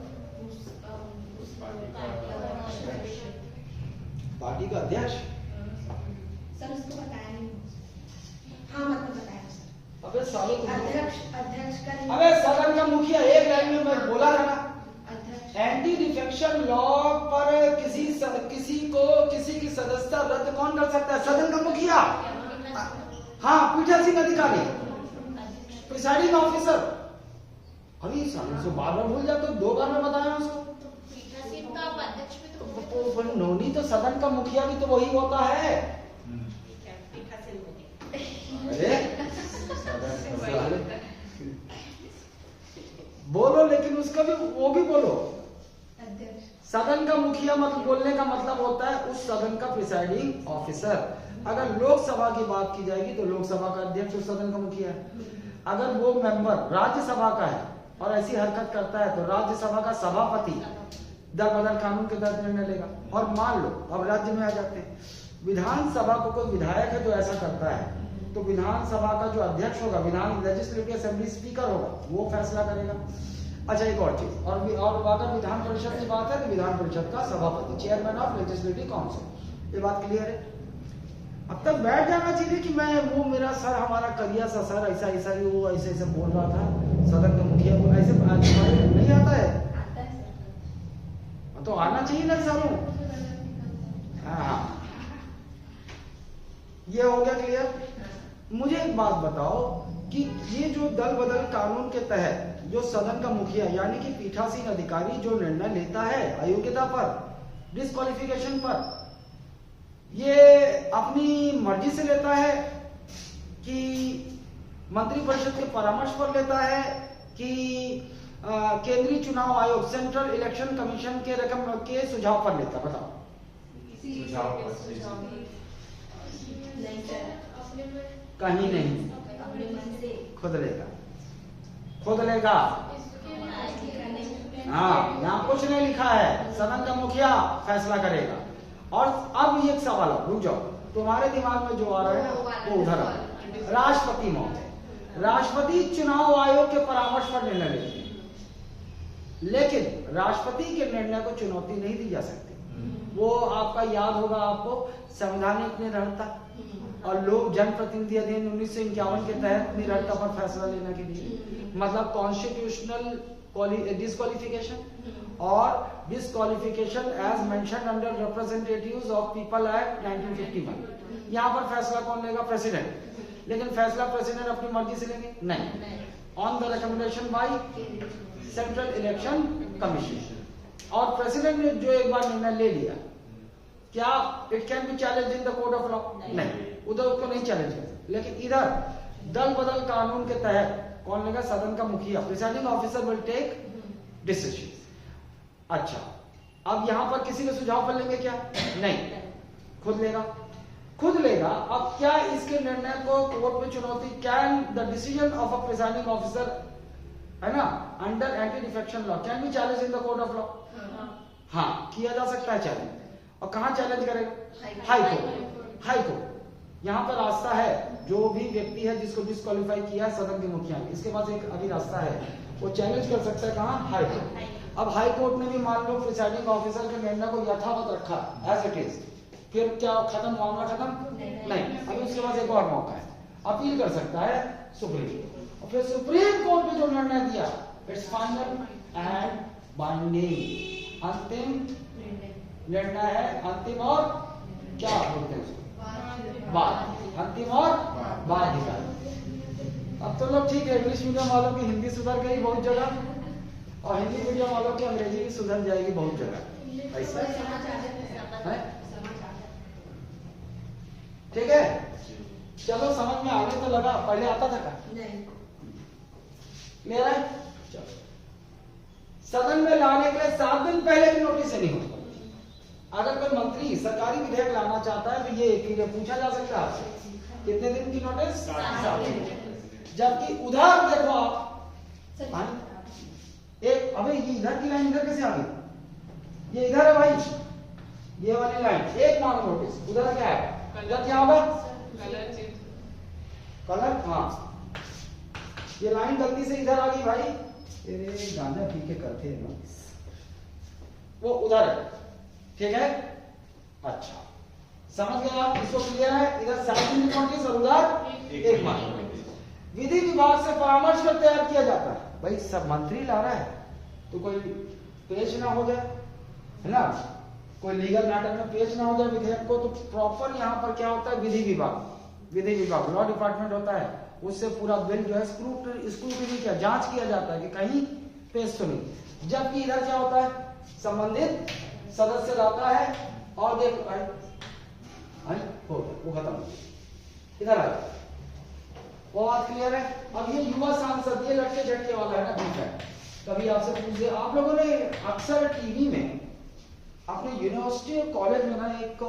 पार्टी का अध्यक्ष। सर उसको बताया नहीं। हाँ मतलब बताया सर। अबे साले अध्यक्ष का। अबे सदन का मुखिया, एक लाइन में मैं बोला था ना, अध्यक्ष एंटी डिफेक्शन लॉ पर किसी की सदस्यता रद्द कौन कर सकता है? सदन का मुखिया। हाँ, पीठासीन अधिकारी, प्रिसाइडिंग ऑफिसर। अभी साले से बार बार भूल जाते, तो 2 बार में बताया उसको। पीठासीन का अध्यक्ष भी तो नोनी तो सदन का मुखिया भी तो वही होता है। अरे बोलो, लेकिन उसका भी वो भी बोलो। सदन का मुखिया मतलब बोलने का मतलब होता है उस सदन का प्रिसाइडिंग ऑफिसर। अगर लोकसभा की बात की जाएगी तो लोकसभा का अध्यक्ष उस सदन का मुखिया है। अगर वो मेंबर राज्यसभा का है और ऐसी हरकत करता है तो राज्यसभा का सभापति दल बदल कानून के तहत निर्णय लेगा। और मान लो अब राज्य में आ जाते हैं, विधानसभा को कोई विधायक है जो ऐसा करता है तो विधानसभा का जो अध्यक्ष होगा, विधान लेजिस्लेटिव असेंबली स्पीकर होगा, वो फैसला करेगा। अच्छा, एक और चीज, और अगर विधान परिषद की बात है तो विधान परिषद का सभापति, चेयरमैन ऑफ लेजिस्लेटिव काउंसिल। ये बात क्लियर है? अब तक बैठ जाना चाहिए कि मैं वो मेरा सर, हमारा करिया सा सर ऐसा ऐसा ही वो ऐसे ऐसे बोल रहा था, सदन का मुखिया को ऐसे नहीं आता है। आता है सर। तो आना चाहिए ना सारों। हाँ, ये हो गया क्लियर। मुझे एक बात बताओ कि ये जो दल बदल कानून के तहत जो सदन का मुखिया यानी कि पीठासीन अधिकारी जो निर्णय लेता है अयोग्यता पर, डिस्क्वालिफिकेशन पर, ये अपनी मर्जी से लेता है कि मंत्रिपरिषद के परामर्श पर लेता है कि केंद्रीय चुनाव आयोग, सेंट्रल इलेक्शन कमीशन के सुझाव पर लेता? बताओ। नहीं सर, कहीं नहीं, अपने मन से खुद लेगा, खुद लेगा। हाँ, यहाँ कुछ नहीं लिखा है, सदन का मुखिया फैसला करेगा। और अब ये सवाल, रुक जाओ, तुम्हारे दिमाग में जो आ रहा है ना वो उधर आ। राष्ट्रपति महोदय, राष्ट्रपति चुनाव आयोग के परामर्श पर निर्णय लेते हैं, लेकिन राष्ट्रपति के निर्णय को चुनौती नहीं दी जा सकती। वो आपका याद होगा आपको, संवैधानिक निरर्हता और लोक जनप्रतिनिधि अधिनियम 1951 के तहत निरर्हता पर फैसला लेने के लिए, मतलब कॉन्स्टिट्यूशनल डिस्क्वालिफिकेशन और disqualification as mentioned under representatives of people act 1951। यहाँ पर फैसला कौन लेगा? प्रेसिडेंट। लेकिन फैसला प्रेसिडेंट अपनी मर्जी से लेंगे? नहीं, on the recommendation by central election commission. और प्रेसिडेंट ने जो एक बार निर्णय ले लिया, क्या it can be challenge in the court of law? नहीं, उधर उसको नहीं चैलेंज कर सकते। लेकिन इधर दल बदल कानून के तहत कौन लेगा? सदन का मुखिया, presiding officer will take decision. अच्छा, अब यहां पर किसी के सुझाव पर लेंगे क्या? नहीं, खुद लेगा, खुद लेगा। अब क्या इसके निर्णय को कोर्ट में चुनौती, can the decision of a presiding officer, है ना, under anti defection law can be challenge in the court of law? हाँ, किया जा सकता है चैलेंज। और कहां चैलेंज करेगा? High court. हाई कोर्ट यहाँ पर रास्ता है, जो भी व्यक्ति है जिसको डिस्क्वालीफाई किया है सदन के मुखिया ने, इसके पास एक अभी रास्ता है, वो चैलेंज कर सकता है। कहाँ? High court. अब हाई कोर्ट ने भी मान लो प्रिसाइडिंग ऑफिसर के निर्णय को यथावत रखा एज इट इज, फिर क्या खत्म? मामला खत्म? नहीं, अभी उसके पास एक और मौका है, अपील कर सकता है सुप्रीम। और फिर सुप्रीम कोर्ट ने जो निर्णय दिया, इट्स फाइनल एंड बाइंडिंग, अंतिम निर्णय है। अंतिम और क्या बोलते हैं उसको? बाद, अंतिम और बाध्यकारी। अब तो लोग ठीक है, इंग्लिश मीडियम वालों की हिंदी सुधर गई बहुत जगह, और हिंदी मीडियम वालों की अंग्रेजी भी सुधर जाएगी बहुत जगह, ऐसा है। ठीक है, चलो समझ में आने तो लगा, पहले आता था क्या? नहीं। क्लियर है? चलो, सदन में लाने के लिए 7 दिन पहले भी नोटिस नहीं होता। अगर कोई मंत्री सरकारी विधेयक लाना चाहता है तो ये पूछा जा सकता है आपसे, कितने दिन की नोटिस? 7 दिन। जबकि उधर देखो आप, एक अबे ये इधर की लाइन इधर कैसे आ गई? ये इधर है भाई, ये वाली लाइन, एक मांग नोटिस, उधर क्या है? उधर क्या होगा? कलर, हाँ, ये लाइन गलती से इधर आ गई भाई, तेरे गांजा पी के करते हैं ना, वो उधर है। ठीक है, अच्छा समझ गए आप, इसको क्लियर है? इधर 7 दिन की नोटिस और उधर 1 माह। विधि विभाग से परामर्श कर तैयार किया जाता है। भाई सब मंत्री ला रहा है तो कोई पेश ना हो जाए, है ना, कोई लीगल मैटर में पेश ना हो जाए विधेयक को, तो प्रॉपर यहाँ पर क्या होता है? विधि विभाग लॉ डिपार्टमेंट होता है, उससे पूरा बिल जो है स्क्रूटनी किया, जांच किया जाता है कि कहीं पेश तो नहीं। जबकि इधर क्या होता है? संबंधित सदस्य लाता है और देख वो खत्म, इधर आ गया, वो बात क्लियर है। अब ये युवा सांसद, ये लटके झटके वाला है ना, ठीक है, कभी आपसे पूछे, आप लोगों ने अक्सर टीवी में अपने यूनिवर्सिटी और कॉलेज में ना एक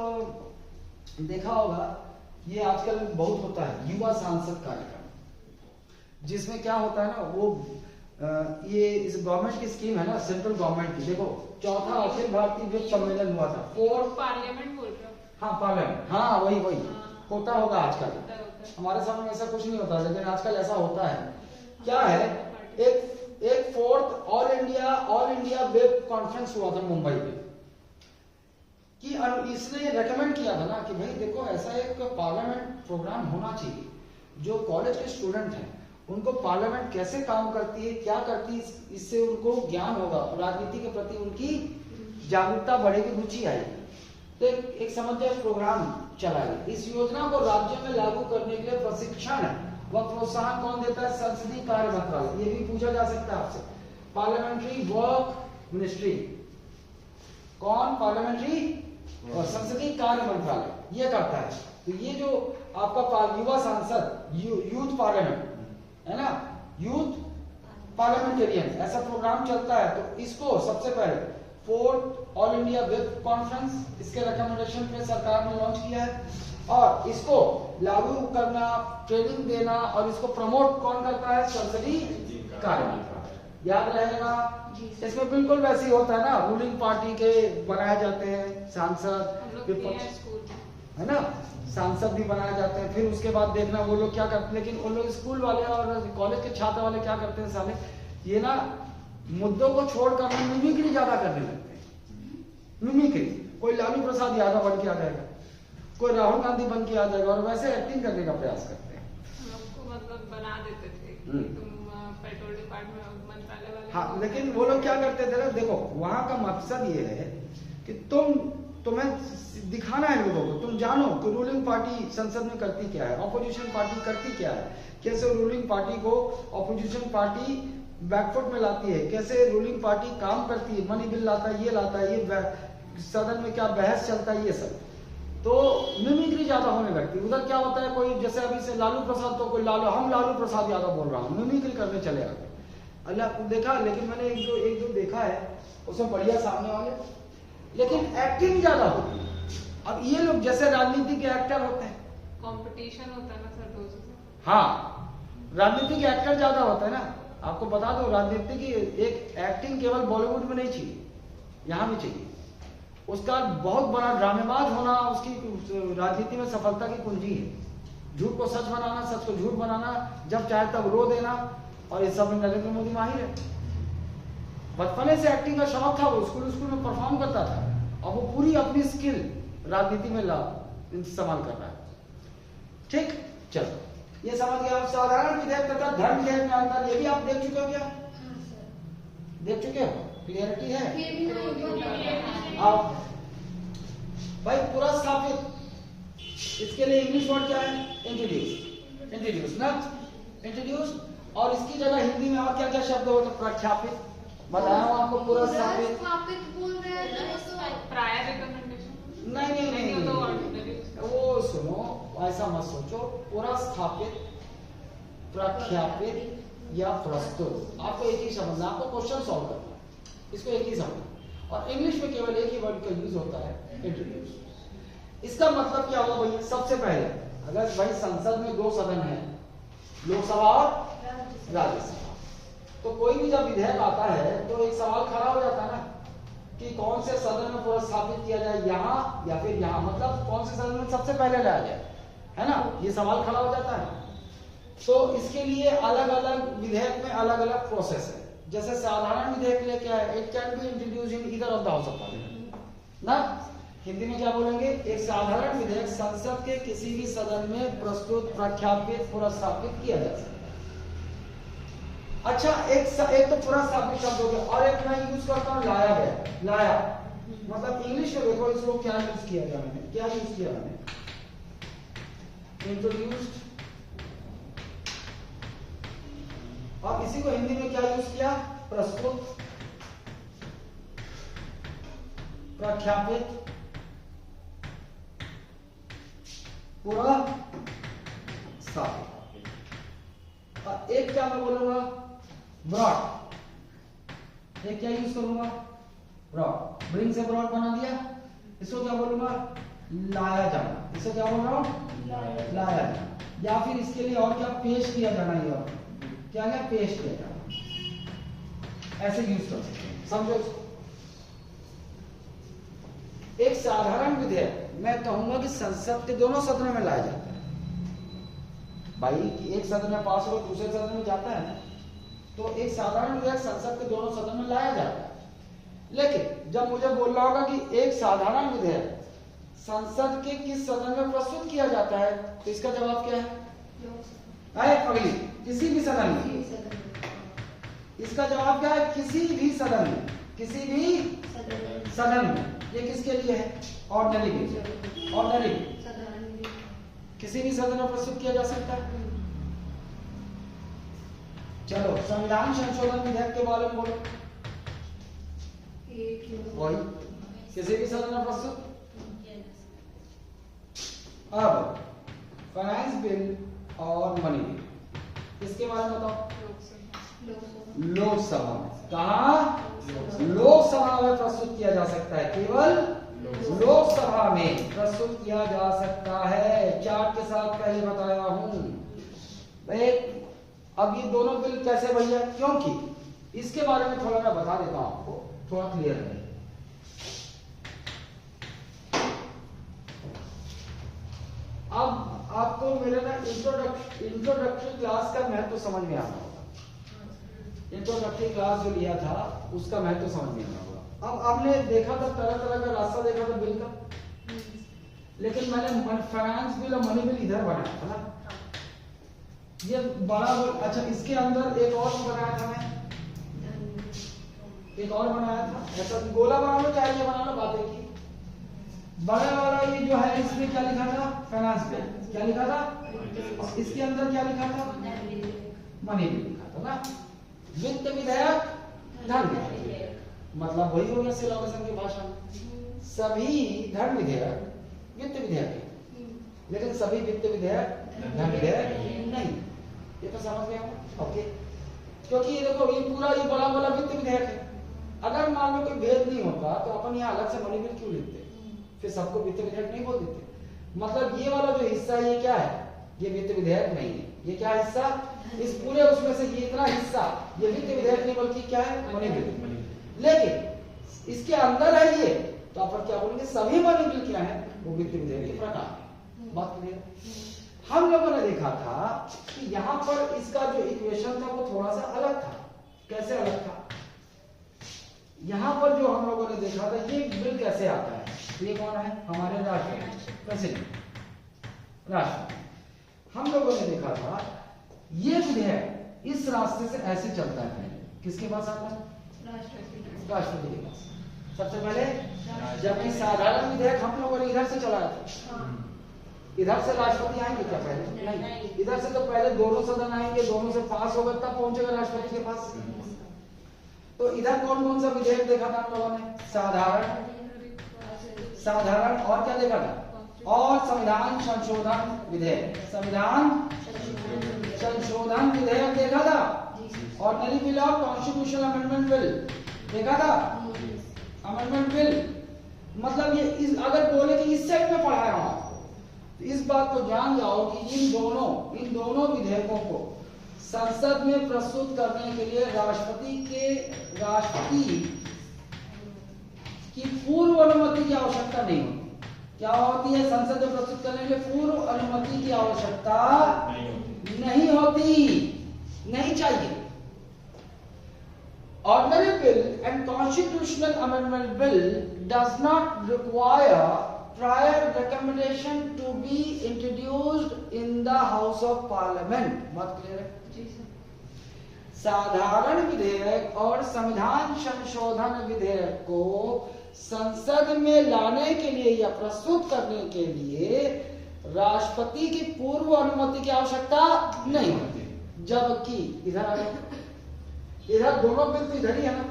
देखा होगा, ये आजकल बहुत होता है, युवा सांसद कार्यक्रम, जिसमें क्या होता है ना, वो ये इस गवर्नमेंट की स्कीम है ना, सेंट्रल गवर्नमेंट की। देखो, 4था अखिल भारतीय वित्त सम्मेलन हुआ था, 4 पार्लियामेंट बोल रहे हो? हाँ पार्लियामेंट, हाँ वही होता होगा आजकल, हमारे सामने ऐसा कुछ नहीं होता, लेकिन आजकल ऐसा होता है। क्या है, एक 4th all India web conference हुआ था मुंबई में, कि इसने रेकमेंड किया था ना कि भाई देखो, ऐसा एक पार्लियामेंट प्रोग्राम होना चाहिए, जो कॉलेज के स्टूडेंट हैं उनको पार्लियामेंट कैसे काम करती है, क्या करती है, इससे उनको ज्ञान होगा, राजनीति के प्रति उनकी जागरूकता बढ़ेगी, रुचि आएगी। तो एक समझदार प्रोग्राम चलाया। इस योजना को राज्य में लागू करने के लिए प्रशिक्षण व प्रोत्साहन कौन देता है? संसदीय कार्य मंत्रालय। ये भी पूछा जा सकता है आपसे, पार्लियामेंट्री वर्क मिनिस्ट्री, कौन? पार्लियामेंट्री और संसदीय कार्य मंत्रालय ये करता है। तो ये जो आपका युवा सांसद, यूथ पार्लियामेंट है ना, यूथ पार्लियामेंटेरियन, ऐसा प्रोग्राम चलता है। तो इसको सबसे पहले 4th all India web conference, इसके रिकमेंडेशन पे सरकार ने लॉन्च किया है, और इसको लागू करना, ट्रेनिंग देना और इसको प्रमोट कौन करता है? संसदीय कार्य मंत्रालय। याद रहेगा, इसमें बिल्कुल वैसे ही होता है ना, रूलिंग पार्टी के बनाए जाते हैं सांसद, है ना, सांसद भी बनाए जाते हैं। फिर उसके बाद देखना वो लोग क्या करते हैं, लेकिन उन लोग स्कूल वाले और कॉलेज के छात्र वाले क्या करते हैं साले, ये ना मुद्दों को छोड़कर मिमिक्री ज्यादा करने लगते हैं। मिमिक्री, कोई लालू प्रसाद यादव बन के आ जाएगा, कोई राहुल गांधी बन के आ जाएगा, और वैसे एक्टिंग करने का प्रयास करते हैं। हमको मतलब बना देते थे कि तुम पेट्रोल डिपार्टमेंट मंत्रालय वाले। हाँ, लेकिन वो लोग क्या करते थे ना, देखो वहां का मकसद ये है कि तुम्हें दिखाना है लोगों को, तुम जानो कि रूलिंग पार्टी संसद में करती क्या है, ऑपोजिशन पार्टी करती क्या है, कैसे रूलिंग पार्टी को ऑपोजिशन पार्टी बैकफुट में लाती है, कैसे रूलिंग पार्टी काम करती है, मनी बिल लाता है, ये सदन में क्या बहस चलता है, ये सब। तो मिमिक्री ज्यादा होने लगती है। उधर क्या होता है, कोई जैसे अभी से लालू प्रसाद, तो कोई हम लालू प्रसाद यादव बोल रहा हूँ, मिमिक्री करने चले आते। अल्लाह देखा, लेकिन मैंने एक दो देखा है, उसमें बढ़िया सामने वाले, लेकिन एक्टिंग ज्यादा होती है। अब ये लोग जैसे राजनीति के एक्टर होते हैं, कंपटीशन होता है ना सर, दो से। हाँ, राजनीति के एक्टर ज्यादा होता है ना। आपको बता दो, राजनीति की एक एक्टिंग केवल बॉलीवुड में नहीं चाहिए, यहाँ भी चाहिए। उसका बहुत बड़ा ड्रामेबाज होना उसकी राजनीति में सफलता की कुंजी है। झूठ को सच बनाना, सच को झूठ बनाना, जब चाहे तब रो देना, और इस सब में नरेंद्र मोदी माहिर है। बचपने से एक्टिंग का शौक था, वो स्कूल में परफॉर्म करता था, और वो पूरी अपनी स्किल राजनीति में इस्तेमाल कर रहा है। ठीक, चलो ये समझ गए आप। साधारण विधेयक तथा धर्म विधेयक में अंतर, ये भी आप देख चुके हो क्या? देख चुके हो? क्लियरिटी है? आप भाई पूरा स्थापित, इसके लिए इंग्लिश वर्ड क्या है? इंट्रोड्यूस ना, इंट्रोड्यूस्ड। और इसकी जगह हिंदी में और क्या क्या शब्द होते हैं? प्रख्यापित, बताया हूं आपको, पुरस्स्थापित। स्थापित बोल रहे हैं तो प्रायर रिकमेंडेशन नहीं वो तो ऑर्डिनरी वो सुनो, ऐसा मत सोचो। पुरस्स्थापित, प्रख्यापित या प्रस्तुत, आपको एक ही समझना, आपको क्वेश्चन सॉल्व करना है, इसको एक ही समझना। और इंग्लिश में केवल एक ही वर्ड का यूज होता है, इंट्रोड्यूस। इसका मतलब क्या हुआ भैया? सबसे पहले अगर भाई संसद में 2 सदन है, लोकसभा और राज्यसभा, तो कोई भी जब विधेयक आता है तो एक सवाल खड़ा हो जाता है ना कि कौन से सदन में पुरस्स्थापित किया जाए, यहाँ या फिर यहाँ, मतलब कौन से सदन में सबसे पहले लाया जाए, है ना? ये सवाल खड़ा हो जाता है। तो इसके लिए अलग अलग विधेयक में अलग अलग प्रोसेस है। जैसे साधारण विधेयक लिए क्या है? It can be introduce in either of the house of parliament ना। हिंदी में क्या बोलेंगे? एक साधारण विधेयक संसद के किसी भी सदन में प्रस्तुत, प्रख्यापित, पुरस्स्थापित किया जा सकता है। अच्छा, एक तो पुरस्स्थापित शब्द हो गया, और एक मैं यूज करता हूं लाया गया। लाया मतलब इंग्लिश में देखो इसको क्या यूज किया गया, मैंने क्या यूज किया, मैंने इंट्रोड्यूस्ड। और इसी को हिंदी में क्या यूज किया? प्रस्तुत, प्रख्यापित, पुरस्स्थापित। और एक क्या मैं बोलूंगा? ब्रॉड। एक क्या यूज करूंगा? ब्रॉड। ब्रिंग से ब्रॉड बना दिया, इसको क्या बोलूंगा? लाया जाना। इसको क्या बोल रहा हूं? लाया जाना। या फिर इसके लिए और क्या? पेश किया जाना। ये क्या क्या? पेश किया जाना, ऐसे यूज कर सकते हैं, समझो इसको। एक साधारण विधेयक मैं कहूंगा कि संसद के दोनों सदनों में लाया जाता है। भाई एक सदन में पास हो, दूसरे सदन में जाता है ना, तो एक साधारण विधेयक संसद के दोनों सदन में लाया जाता है। लेकिन जब मुझे बोलना होगा कि एक साधारण विधेयक संसद के किस सदन में प्रस्तुत किया जाता है, तो इसका जवाब क्या है? अगली किसी भी सदन में। इसका जवाब क्या है? किसी भी सदन में। किसी भी सदन में। ये किसके लिए है? Ordinary bill. ऑर्डिनरी किसी भी सदन में प्रस्तुत किया जा सकता है। चलो संविधान संशोधन विधेयक के बारे में बोलो। वही किसी भी सदन में प्रस्तुत। अब फाइनेंस बिल और मनी बिल, इसके बारे में बताओ। लोकसभा में। कहा? लोकसभा में प्रस्तुत किया जा सकता है, केवल लोकसभा में प्रस्तुत किया जा सकता है। चार्ट के साथ पहले बताया हूं। अब ये दोनों बिल कैसे भैया? क्योंकि इसके बारे में थोड़ा मैं बता देता हूं आपको, थोड़ा क्लियर है। अब आपको मेरे ना इंट्रोडक्टरी क्लास का महत्व समझ में आना होगा। इंट्रोडक्टरी क्लास जो लिया था उसका महत्व समझ में आना होगा। अब आपने देखा था तरह तरह का रास्ता देखा था बिल का, लेकिन मैंने फाइनेंस बिल और मनी बिल इधर बनाया था ना, ये बड़ा बिल। अच्छा, इसके अंदर एक और बनाया था, मैं एक और बनाया था। ऐसा गोला बना लो चाहे ये बना लो, बातें की। बड़ा वाला ये जो है इसमें क्या लिखा था? Finance bill. क्या लिखा था? इसके अंदर क्या लिखा था? मनी बिल लिखा था ना। वित्त विधेयक, धन विधेयक, मतलब वही हो गया सिलेबस की भाषा में। सभी धन विधेयक वित्त विधेयक है, लेकिन सभी वित्त विधेयक धन विधेयक नहीं। ये तो समझ में आया? ओके। क्योंकि ये देखो, ये पूरा ये बड़ा वाला वित्त विधेयक है। अगर मान लो कोई भेद नहीं होता तो अपन यहाँ अलग से मनी बिल क्यों लिखते? फिर सबको वित्त विधेयक नहीं बोल देते। मतलब ये वाला जो हिस्सा है ये क्या है? ये वित्त विधेयक नहीं है। ये क्या हिस्सा? इस पूरे उसमें से ये इतना हिस्सा ये वित्त विधेयक नहीं, बल्कि क्या है? Money bill. लेकिन इसके अंदर है ये, तो अपन क्या बोलेंगे? सभी मनी बिल क्या है? वो वित्त विधेयक के प्रकार। बात क्लियर? हम लोगों ने देखा था कि यहाँ पर इसका जो इक्वेशन था वो थोड़ा सा अलग था। कैसे अलग था? यहाँ पर जो हम लोगों ने देखा था, ये बिल कैसे आता है? ये कौन है? हमारे राष्ट्रपति, प्रेसिडेंट, राष्ट्रपति। हम लोगों ने देखा था ये विधेयक इस रास्ते से ऐसे चलता है। किसके पास आता है? राष्ट्रपति के पास सबसे पहले। जबकि साधारण विधेयक हम लोगों ने इधर से चलाया था। इधर से राष्ट्रपति आएंगे क्या पहले? नहीं, इधर से तो पहले दोनों सदन आएंगे, दोनों से पास होगा तब पहुंचेगा राष्ट्रपति के पास। तो इधर कौन कौन सा विधेयक देखा था हम लोगों ने? साधारण, साधारण और क्या देखा था? और संविधान संशोधन विधेयक, संविधान संशोधन विधेयक देखा था। Ordinary bill of constitutional amendment bill देखा था। अमेंडमेंट बिल मतलब ये अगर बोले कि इस सेट में पढ़ाया हूं आपको, तो इस बात को जान जाओ कि इन दोनों विधेयकों को संसद में प्रस्तुत करने के लिए राष्ट्रपति की पूर्व अनुमति की आवश्यकता नहीं होती। क्या होती है? संसद में प्रस्तुत करने के लिए पूर्व अनुमति की आवश्यकता नहीं होती, नहीं चाहिए। Ordinary bill and constitutional amendment bill does not require prior recommendation to be introduced in the House of Parliament. बात क्लियर है? साधारण विधेयक और संविधान संशोधन विधेयक को संसद में लाने के लिए या प्रस्तुत करने के लिए राष्ट्रपति की पूर्व अनुमति की आवश्यकता नहीं होती। जबकि इधर दोनों बिल तो इधर ही है ना।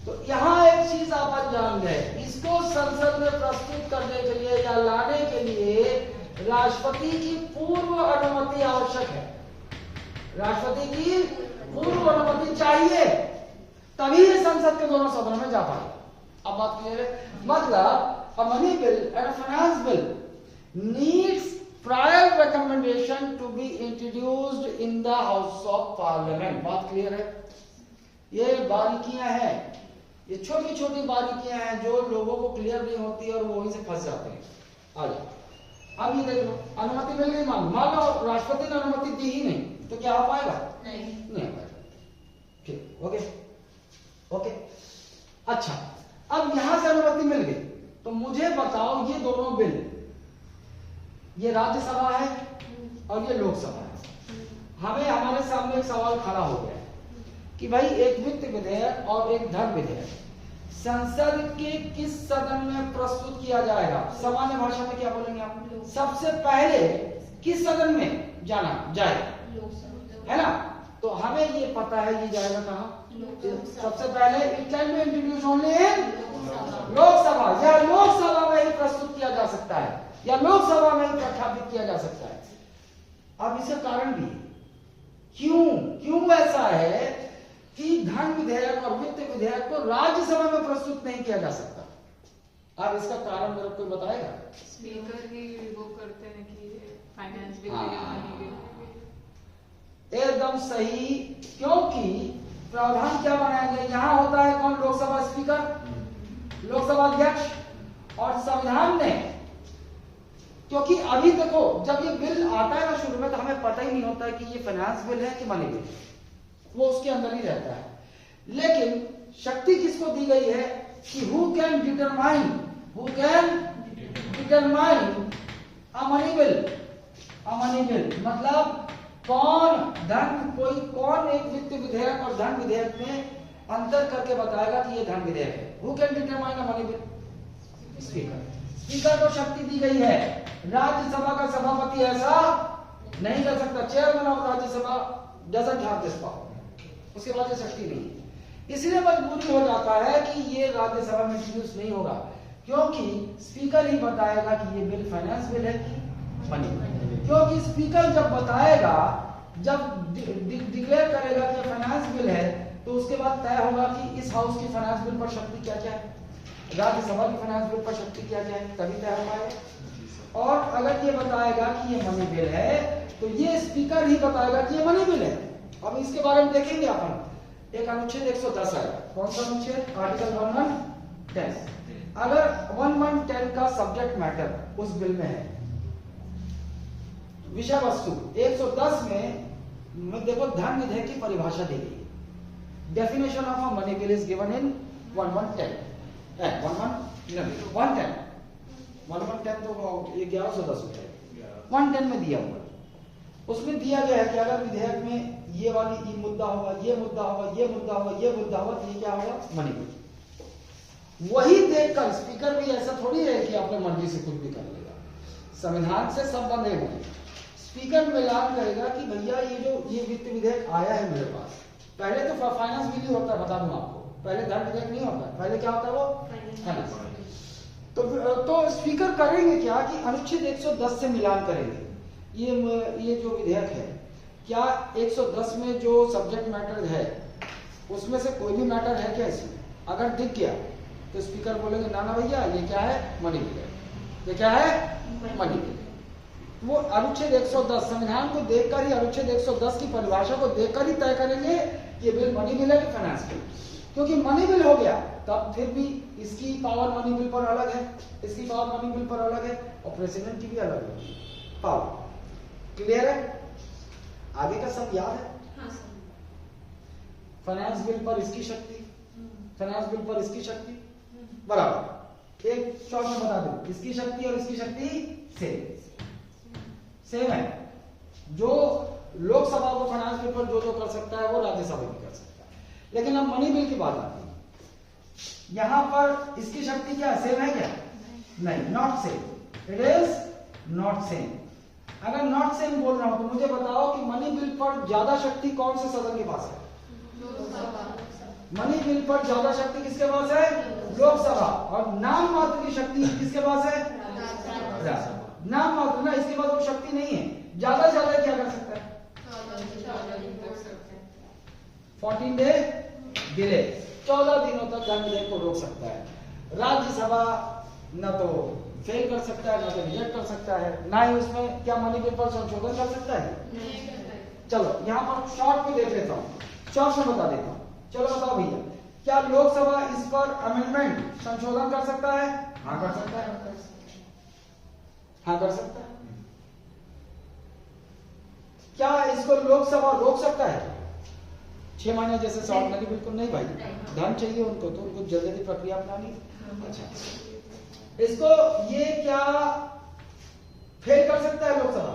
तो यहाँ एक चीज आप जान गए, इसको संसद में प्रस्तुत करने के लिए या लाने के लिए राष्ट्रपति की पूर्व अनुमति आवश्यक है। राष्ट्रपति की पूर्व अनुमति चाहिए, तभी संसद के दोनों सदनों में जा पाए। अब बात क्लियर है? मतलब a money bill and a finance bill needs prior recommendation to be introduced in the House of Parliament. बात क्लियर है? ये बारीकियां हैं, ये छोटी छोटी बारीकियां हैं जो लोगों को क्लियर नहीं होती और वो वहीं से फंस जाते हैं। आगे अब ये देख लो, अनुमति मिल गई, मान लो राष्ट्रपति ने अनुमति दी ही नहीं, तो क्या हो पाएगा? नहीं हो पाएगा। ठीक, ओके ओके। अच्छा, अब यहां से अनुमति मिल गई, तो मुझे बताओ ये दोनों बिल, ये राज्यसभा है और ये लोकसभा है। हमें हमारे सामने एक सवाल खड़ा हो गया कि भाई एक वित्त विधेयक और एक धन विधेयक संसद के किस सदन में प्रस्तुत किया जाएगा? सामान्य भाषा में क्या बोलेंगे आप? सबसे पहले किस सदन में जाना जाएगा, है ना? तो हमें ये पता है ये जाएगा कहाँ? सबसे पहले it can be introduced only in Lok Sabha, या लोकसभा में ही प्रस्तुत किया जा सकता है, या लोकसभा में ही प्रख्यापित किया जा सकता है। अब इसका कारण भी क्यों ऐसा है कि धन विधेयक और वित्त विधेयक को राज्यसभा में प्रस्तुत नहीं किया जा सकता? अब इसका कारण मेरे को बताएगा? स्पीकर ही वो करते हैं कि फाइनेंस बिल एकदम सही, क्योंकि प्रावधान क्या बनाया गया? यहाँ होता है कौन? लोकसभा स्पीकर, लोकसभा अध्यक्ष, और संविधान ने, क्योंकि अभी देखो जब ये बिल आता है ना शुरू में, तो हमें पता ही नहीं होता है कि ये फाइनेंस बिल है कि मनी बिल, वो उसके अंदर ही रहता है। लेकिन शक्ति किसको दी गई है कि who can determine a money bill, मतलब कौन एक वित्त विधेयक और धन विधेयक में अंतर करके बताएगा कि ये धन विधेयक है? Who can determine a money bill? Speaker को शक्ति दी गई है। राज्यसभा का सभापति ऐसा नहीं कर सकता। Chairman of Rajya Sabha doesn't have this power, उसके पास ये शक्ति नहीं है। इसलिए मजबूरी हो जाता है कि ये राज्यसभा में इंट्रोड्यूस नहीं होगा, क्योंकि स्पीकर ही बताएगा कि ये बिल फाइनेंस बिल है कि मनी बिल। क्योंकि स्पीकर जब बताएगा, जब डिक्लेयर करेगा कि फाइनेंस बिल है, तो उसके बाद तय होगा कि इस हाउस की फाइनेंस बिल पर शक्ति क्या क्या है, राज्यसभा की फाइनेंस बिल पर शक्ति क्या क्या है, तभी तय हो पाएगा। और अगर ये बताएगा कि ये मनी बिल है, तो ये स्पीकर ही बताएगा कि ये मनी बिल है। अब इसके बारे में देखेंगे अपन। एक अनुच्छेद 110 है, कौन सा अनुच्छेद? आर्टिकल 1110। अगर 1110 का सब्जेक्ट मैटर उस बिल में है, विषय वस्तु 110 में देखो धन विधेयक की परिभाषा दी गई है। Definition of a money bill is given in 1110 तो ये 1110 में है, 110 में दिया हुआ है। उसमें दिया गया है कि अगर विधेयक में ये वाली ये मुद्दा होगा, ये मुद्दा होगा, ये मुद्दा होगा, ये मुद्दा होगा, तो ये क्या होगा? Money bill. वही देखकर स्पीकर भी ऐसा थोड़ी है कि अपने मर्जी से कुछ भी कर लेगा। संविधान से सब बंधे हुए हैं। स्पीकर में ऐलान करेगा कि भैया ये वित्त विधेयक आया है मेरे पास। पहले तो फाइनेंस बिल ही होता है, बता दूं आपको, पहले धन विधेयक नहीं होता, पहले क्या होता है वो फाइनेंस। तो स्पीकर करेंगे क्या कि अनुच्छेद 110 से मिलान करेंगे। ये जो विधेयक है, क्या 110 में जो सब्जेक्ट मैटर है उसमें से कोई भी मैटर है क्या इसमें? अगर दिख गया तो स्पीकर बोलेंगे ना ना भैया ये क्या है, मनी बिल है, ये क्या है, मनी बिल है। वो अनुच्छेद 110 संविधान को देखकर ही, अनुच्छेद 110 की परिभाषा को देखकर ही तय करेंगे कि ये बिल मनी बिल है कि फाइनेंस बिल। क्योंकि मनी बिल हो गया तब फिर भी इसकी पावर मनी बिल पर अलग है, इसकी पावर मनी बिल पर अलग है, और प्रेसिडेंट की भी अलग है पावर। क्लियर है? आगे का सब याद है? हाँ सर। फाइनेंस बिल पर इसकी शक्ति, फाइनेंस बिल पर इसकी शक्ति बराबर। एक शॉर्ट में बता दूं, इसकी शक्ति और इसकी शक्ति सेम है। जो लोकसभा को फाइनेंस बिल पर जो कर सकता है वो राज्यसभा भी कर सकता है। लेकिन अब मनी बिल की बात आती है, यहां पर इसकी शक्ति क्या सेम है क्या? नहीं, not same. It is not same. अगर नॉट सेम बोल रहा हूं तो मुझे बताओ कि मनी बिल पर ज्यादा शक्ति कौन से सदन के पास है? मनी बिल पर ज्यादा शक्ति किसके पास है? लोकसभा। और नाम मात्र की शक्ति किसके पास है? राज्यसभा। नाम मात्र ना, इसके पास वो शक्ति नहीं है। ज्यादा से ज्यादा क्या कर सकता है? 14 डे डिले, 14 दिनों तक धन विधेयक को रोक सकता है। राज्यसभा न तो फेल कर सकता है, ना तो रिजेक्ट कर सकता है, ना ही उसमें क्या मनी बिल पर संशोधन कर सकता है। चलो यहाँ पर शॉर्ट में देख लेता हूँ, शॉर्ट में बता देता हूँ। चलो बताओ भैया, क्या लोकसभा इस पर अमेंडमेंट संशोधन कर सकता है? हाँ कर सकता है, हाँ कर सकता है। क्या इसको लोकसभा रोक सकता है? 6 महीने जैसे शॉर्ट नहीं, बिल्कुल नहीं भाई, धन चाहिए उनको तो उनको जल्दी प्रक्रिया अपनानी। अच्छा, इसको ये क्या फेल कर सकता है लोकसभा?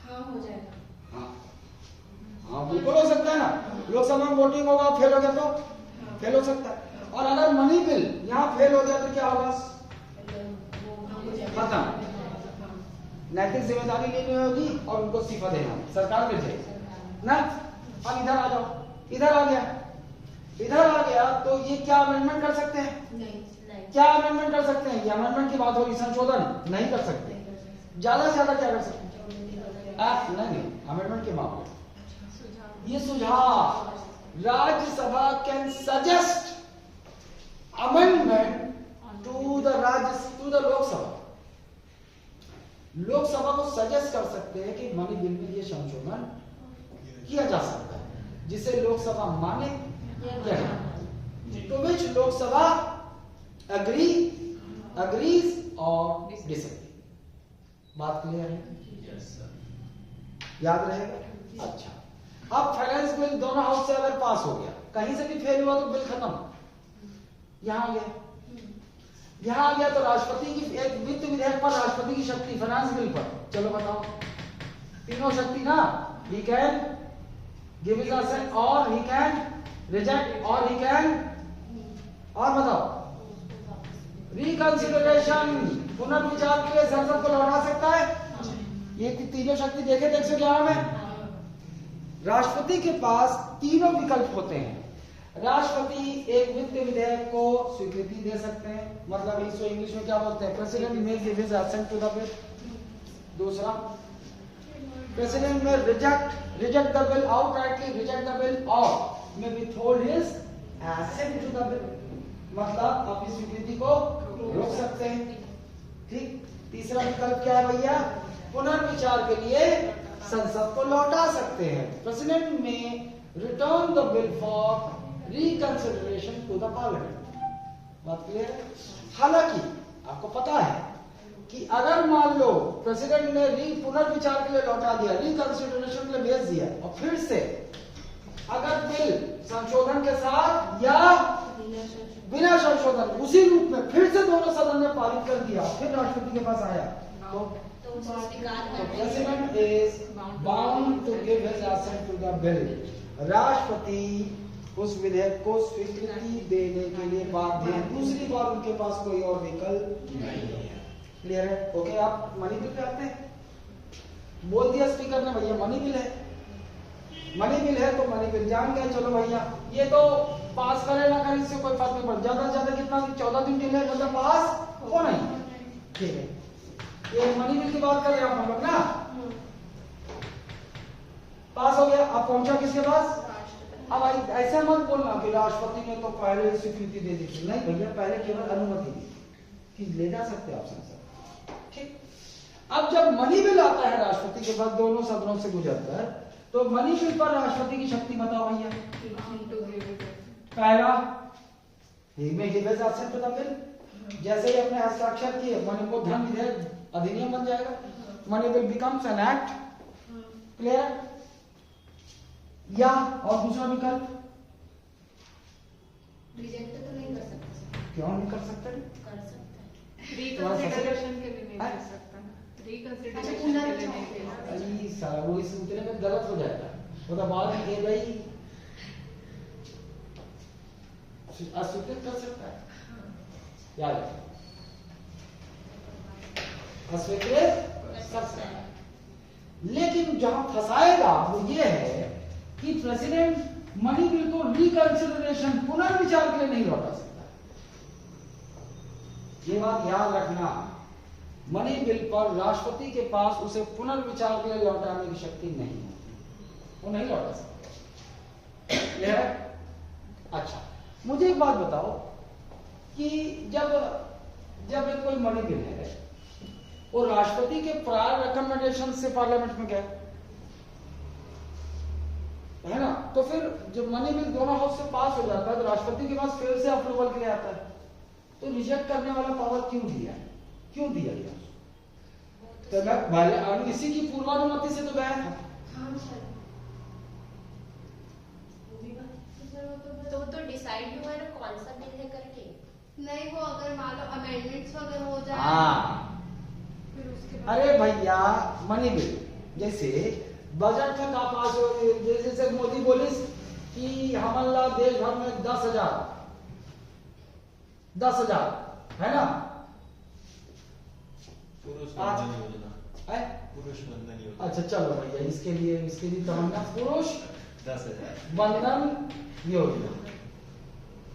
हाँ हो जाएगा। हाँ हाँ बिल्कुल हो सकता है ना। लोकसभा में वोटिंग होगा, फेल हो गया तो फेल हो सकता है। और अगर मनी बिल यहाँ फेल हो गया तो क्या होगा? खत्म, नैतिक जिम्मेदारी लेनी होगी और उनको इस्तीफा देना, सरकार मिल जाएगी ना। अब इधर आ जाओ, इधर आ गया, इधर आ गया तो ये क्या अमेंडमेंट कर सकते हैं? नहीं। क्या अमेंडमेंट कर सकते हैं? ये अमेंडमेंट की बात होगी, संशोधन नहीं कर सकते। ज्यादा से ज्यादा क्या कर सकते हैं? नहीं, अमेंडमेंट के मामले ये सुझाव, Rajya Sabha can suggest amendment to the Lok Sabha. Lok Sabha को सजेस्ट कर सकते हैं कि मनी बिल में ये संशोधन किया जा सकता है, जिसे लोकसभा माने या नहीं, तो विच लोकसभा agrees और डिसएग्री। बात क्लियर है? याद रहेगा? अच्छा, अब फाइनेंस बिल दोनों हाउस से अगर पास हो गया, कहीं से भी फेल हुआ तो बिल खत्म। यहां आ गया, यहां आ गया तो राष्ट्रपति की एक वित्त विधेयक पर राष्ट्रपति की शक्ति फाइनेंस बिल पर। चलो बताओ, तीनों शक्ति ना, he can give his assent और ही कैन रिजेक्ट और ही कैन, और बताओ, रिकंसिडरेशन, पुनर्विचार के लिए संसद को लौटा सकता है। ये तीनों शक्ति देखे थे 111 में। राष्ट्रपति के पास तीनों विकल्प होते हैं। राष्ट्रपति एक वित्त विधेयक को स्वीकृति दे सकते हैं, मतलब इसको इंग्लिश में क्या बोलते हैं? President may give his assent to the bill. दूसरा, president may reject the bill, outrightly reject the bill, और may withhold his assent to the bill, मतलब आप इस स्वीकृति को रोक सकते हैं। ठीक। तीसरा विकल्प क्या है भैया? पुनर्विचार के लिए संसद को लौटा सकते हैं। President may return the bill for reconsideration to the parliament. बात क्लियर है? हालांकि आपको पता है कि अगर मान लो प्रेसिडेंट ने पुनर्विचार के लिए लौटा दिया, रिकंसिडरेशन के लिए भेज दिया, और फिर से अगर बिल संशोधन के साथ या बिना संशोधन उसी रूप में फिर से दोनों सदन ने पारित कर दिया, फिर राष्ट्रपति के पास आया, तो president is bound to give his assent to the bill. राष्ट्रपति उस विधेयक को स्वीकृति देने के लिए बाध्य है। दूसरी बार उनके पास कोई और विकल्प नहीं है। क्लियर है? ओके, आप मनी बिल पे आते हैं। बोल दिया स्पीकर ने भैया मनी बिल है, मनी बिल है तो मनी बिल जान गए। चलो भैया, ये तो पास करे ना करे इससे कोई फर्क नहीं पड़ता, ज्यादा से ज्यादा कितना 14 दिन के लिए मतलब पास हो नहीं। ठीक है, ये मनी बिल की बात कर रहे हैं आप लोग ना। पास हो गया, अब पहुंचा किसके पास? अब ऐसा मत बोलना कि राष्ट्रपति ने तो पहले स्वीकृति दे दी थी। नहीं भैया, पहले केवल अनुमति दी कि ले जा सकते आप संसद। ठीक, अब जब मनी बिल आता है राष्ट्रपति के पास, दोनों सदनों से गुजरता है, तो मनी बिल पर राष्ट्रपति की शक्ति बताओ भैया। पहला, जैसे ही अपने हस्ताक्षर किए मनी को धन विधेयक अधिनियम बन जाएगा, money bill becomes an act. Clear? या और दूसरा विकल्प रिजेक्ट तो नहीं कर सकते। क्यों नहीं कर सकते? कर सकते हैं। रिकंसिडरेशन के लिए नहीं दे सकता ना, रिकंसिडरेशन के लिए नहीं दे सकता। अरे साला, वो इस उतने में गलत हो जाएगा, वो तो बाद में कह गई अस्वीकृत कर सकता है। याद रखो, अस्वीकृत कर सकता है। लेकिन जहां फंसाएगा वो ये है कि प्रेसिडेंट मनी बिल को रिकंसिडरेशन, पुनर्विचार के लिए नहीं लौटा सकता। ये बात याद रखना, मनी बिल पर राष्ट्रपति के पास उसे पुनर्विचार के लिए लौटाने की शक्ति नहीं है, वो नहीं लौटा सकता। क्लियर है? अच्छा, मुझे एक बात बताओ कि जब एक कोई मनी बिल है और राष्ट्रपति के प्रायर रिकमेंडेशन से पार्लियामेंट में गया है ना, तो फिर जब मनी बिल दोनों हाउस से पास हो जाता है तो राष्ट्रपति के पास फिर से अप्रूवल के लिए आता है। तो रिजेक्ट करने वाला पावर क्यों दिया है? क्यों दिया गया? तो मैं पहले इसी की पूर्वानुमति से तो गया था। तो डिसाइड हुआ है कौन सा बिल है करके। नहीं, वो अगर मान लो अमेंडमेंट्स वगैरह हो जाए, हाँ, फिर उसके अरे भैया मनी बिल जैसे बजट में का पास हो, जैसे मोदी बोलिस कि हमला देश भर में 10,000 है ना, पुरुष आज वंदन योजना, है? पुरुष वंदन योजना। अच्छा चलो भैया, इसके लिए तमन्ना पुरुष 10,000 वंदन योजना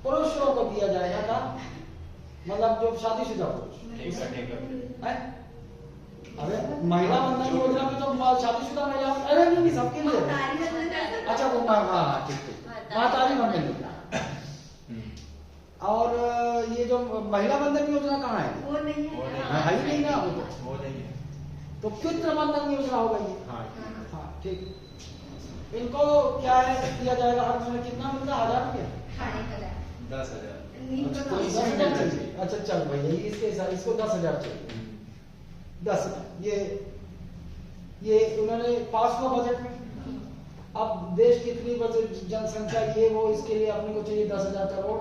पुरुषों को दिया जाएगा का, मतलब जो शादीशुदा पुरुष है। अरे महिला वंदन योजना में तो शादीशुदा महिला, अरे नहीं सबके लिए। अच्छा वो हाँ ठीक, मातारी वंदन योजना। और ये जो महिला वंदन योजना कहाँ है? वो नहीं है। है ही नहीं ना, वो नहीं है। तो पितृ वंदन योजना होगा ये। हाँ ठीक, इनको क्या है दिया जाएगा हर महीने? कितना मिलता है? 1,000 रुपया? 10,000। अच्छा चल भैया, इसके साथ इसको 10,000 चाहिए। 10,000 ये उन्होंने पास हुआ बजट में। अब देश की इतनी जनसंख्या ये वो, इसके लिए अपने को चाहिए 10,000 करोड़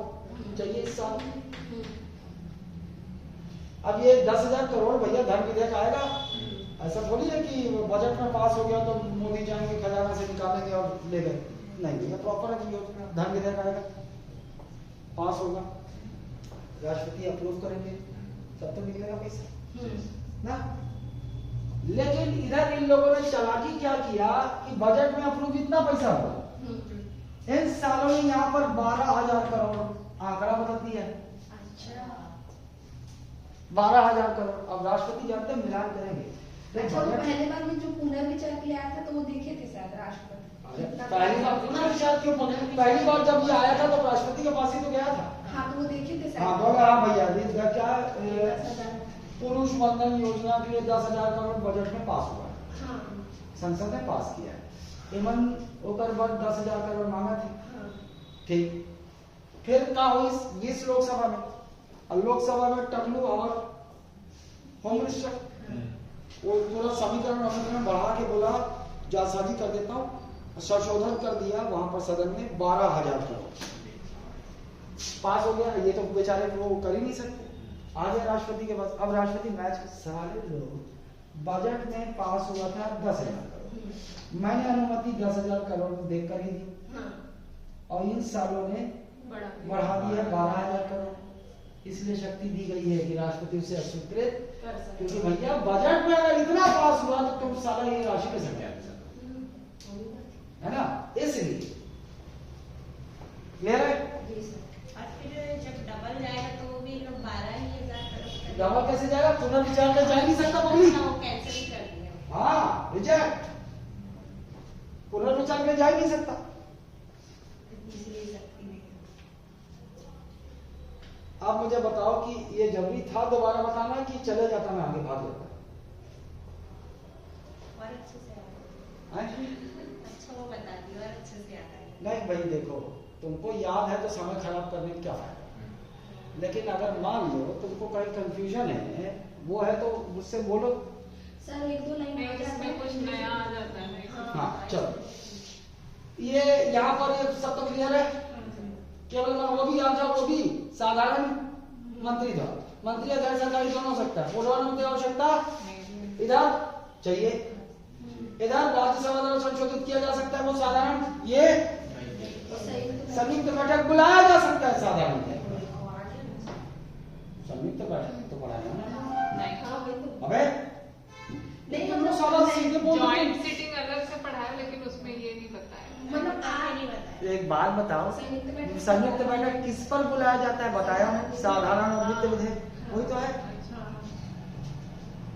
चाहिए इस साल। अब ये 10,000 करोड़ भैया धन विधेयक आएगा, ऐसा थोड़ी है कि बजट में पास हो गया तो मोदी जाएंगे खजाना से निकालेंगे और ले गए। नहीं भैया, प्रॉपर धन विधेयक आएगा, पास होगा, राष्ट्रपति अप्रूव करेंगे, तब तो निकलेगा पैसा ना। लेकिन इधर इन लोगों ने चालाकी क्या किया कि बजट में अप्रूव इतना पैसा होगा, इन सालों में यहाँ पर 12,000 करोड़ आंकड़ा बदल दिया है। 12,000 करोड़। अब राष्ट्रपति जानते हैं मिलान करेंगे तो अच्छा, वो पहले बार में जो पुनर्विचार के लिए आया था तो वो देखे थे शायद राष्ट्रपति। पहली बार पुनर्विचार क्यों? पहली बार जब ये आया था तो राष्ट्रपति के पास ही तो गया था। हाँ, तो वो देखे थे शायद। हाँ बोला, हाँ भैया क्या पुरुष वंदन योजना के लिए 10,000 करोड़ बजट में पास हुआ है। हाँ, संसद ने पास किया है। इवन ओकर बाद 10,000 करोड़ मांगा थे। हाँ। ठीक, फिर क्या हुई इस लोकसभा में? और लोकसभा में टकलू और होम मिनिस्टर वो पूरा समीकरण बढ़ा के बोला जालसाजी कर देता हूँ, संशोधन कर दिया वहां पर सदन में 12,000 करोड़ पास हो गया। ये तो बेचारे वो कर ही नहीं सकते, आ गया राष्ट्रपति के पास। अब राष्ट्रपति मैच सारे लोग बजट में पास हुआ था 10,000 करोड़, मैंने अनुमति 10,000 करोड़ देकर ही दी और इन सालों ने बढ़ा दिया 12,000 करोड़। इसलिए शक्ति दी गई है कि राष्ट्रपति उसे अस्वीकृत कर सकते क्योंकि भैया बजट में अगर इतना पास हुआ तो तुम साला ये राशि कैसे क्या कर सकते है ना, इसलिए क्लियर है। जी सर। और फिर जब डबल जाएगा तो वो भी लोग 12,000 डबल कैसे जाएगा, पुनर्विचार में जा नहीं सकता पब्लिक। वो कैंसिल ही कर दिया। हाँ रिजेक्ट, पुनर्विचार में जा ही नहीं सकता। इसलिए सकती नहीं। आप मुझे बताओ कि ये जरूरी था दोबारा बताना कि चले जाता मैं आगे भाग जाता और अच्छे से आता है। है? अच्छा वो बता दिया और अच्छे से आता है। नहीं भाई देखो, तुमको याद है तो समय खराब करने में क्या फायदा, लेकिन अगर मान लो तुमको कहीं कंफ्यूजन है वो है तो मुझसे बोलो। सर एक दो लाइन नहीं, आ जाता इसमें है। कुछ नया आ जाता है नहीं। हाँ चलो, ये यहाँ पर ये सब तो क्लियर है। केवल मैं वो भी आ जाओ, वो भी साधारण मंत्री द्वारा, मंत्री या गैर सरकारी दोनों हो सकता है। पूर्वानुमति आवश्यकता इधर चाहिए, इधर राज्यसभा द्वारा संशोधित किया जा सकता है वो साधारण, ये संयुक्त बैठक बुलाया जा सकता है साधारण। संयुक्त बैठक तो पढ़ाया ना, नहीं, हाँ वही तो। अबे नहीं तुम लोग साला सीधे बोल रहे जॉइंट हो। सिटिंग अलग से पढ़ाया लेकिन उसमें ये नहीं बताया। मतलब आगे नहीं बताया। एक बात बताओ, संयुक्त बैठक- संयुक्त बैठक किस पर बुलाया जाता है बताया हूँ, साधारण और वित्त विधेयक वही तो है।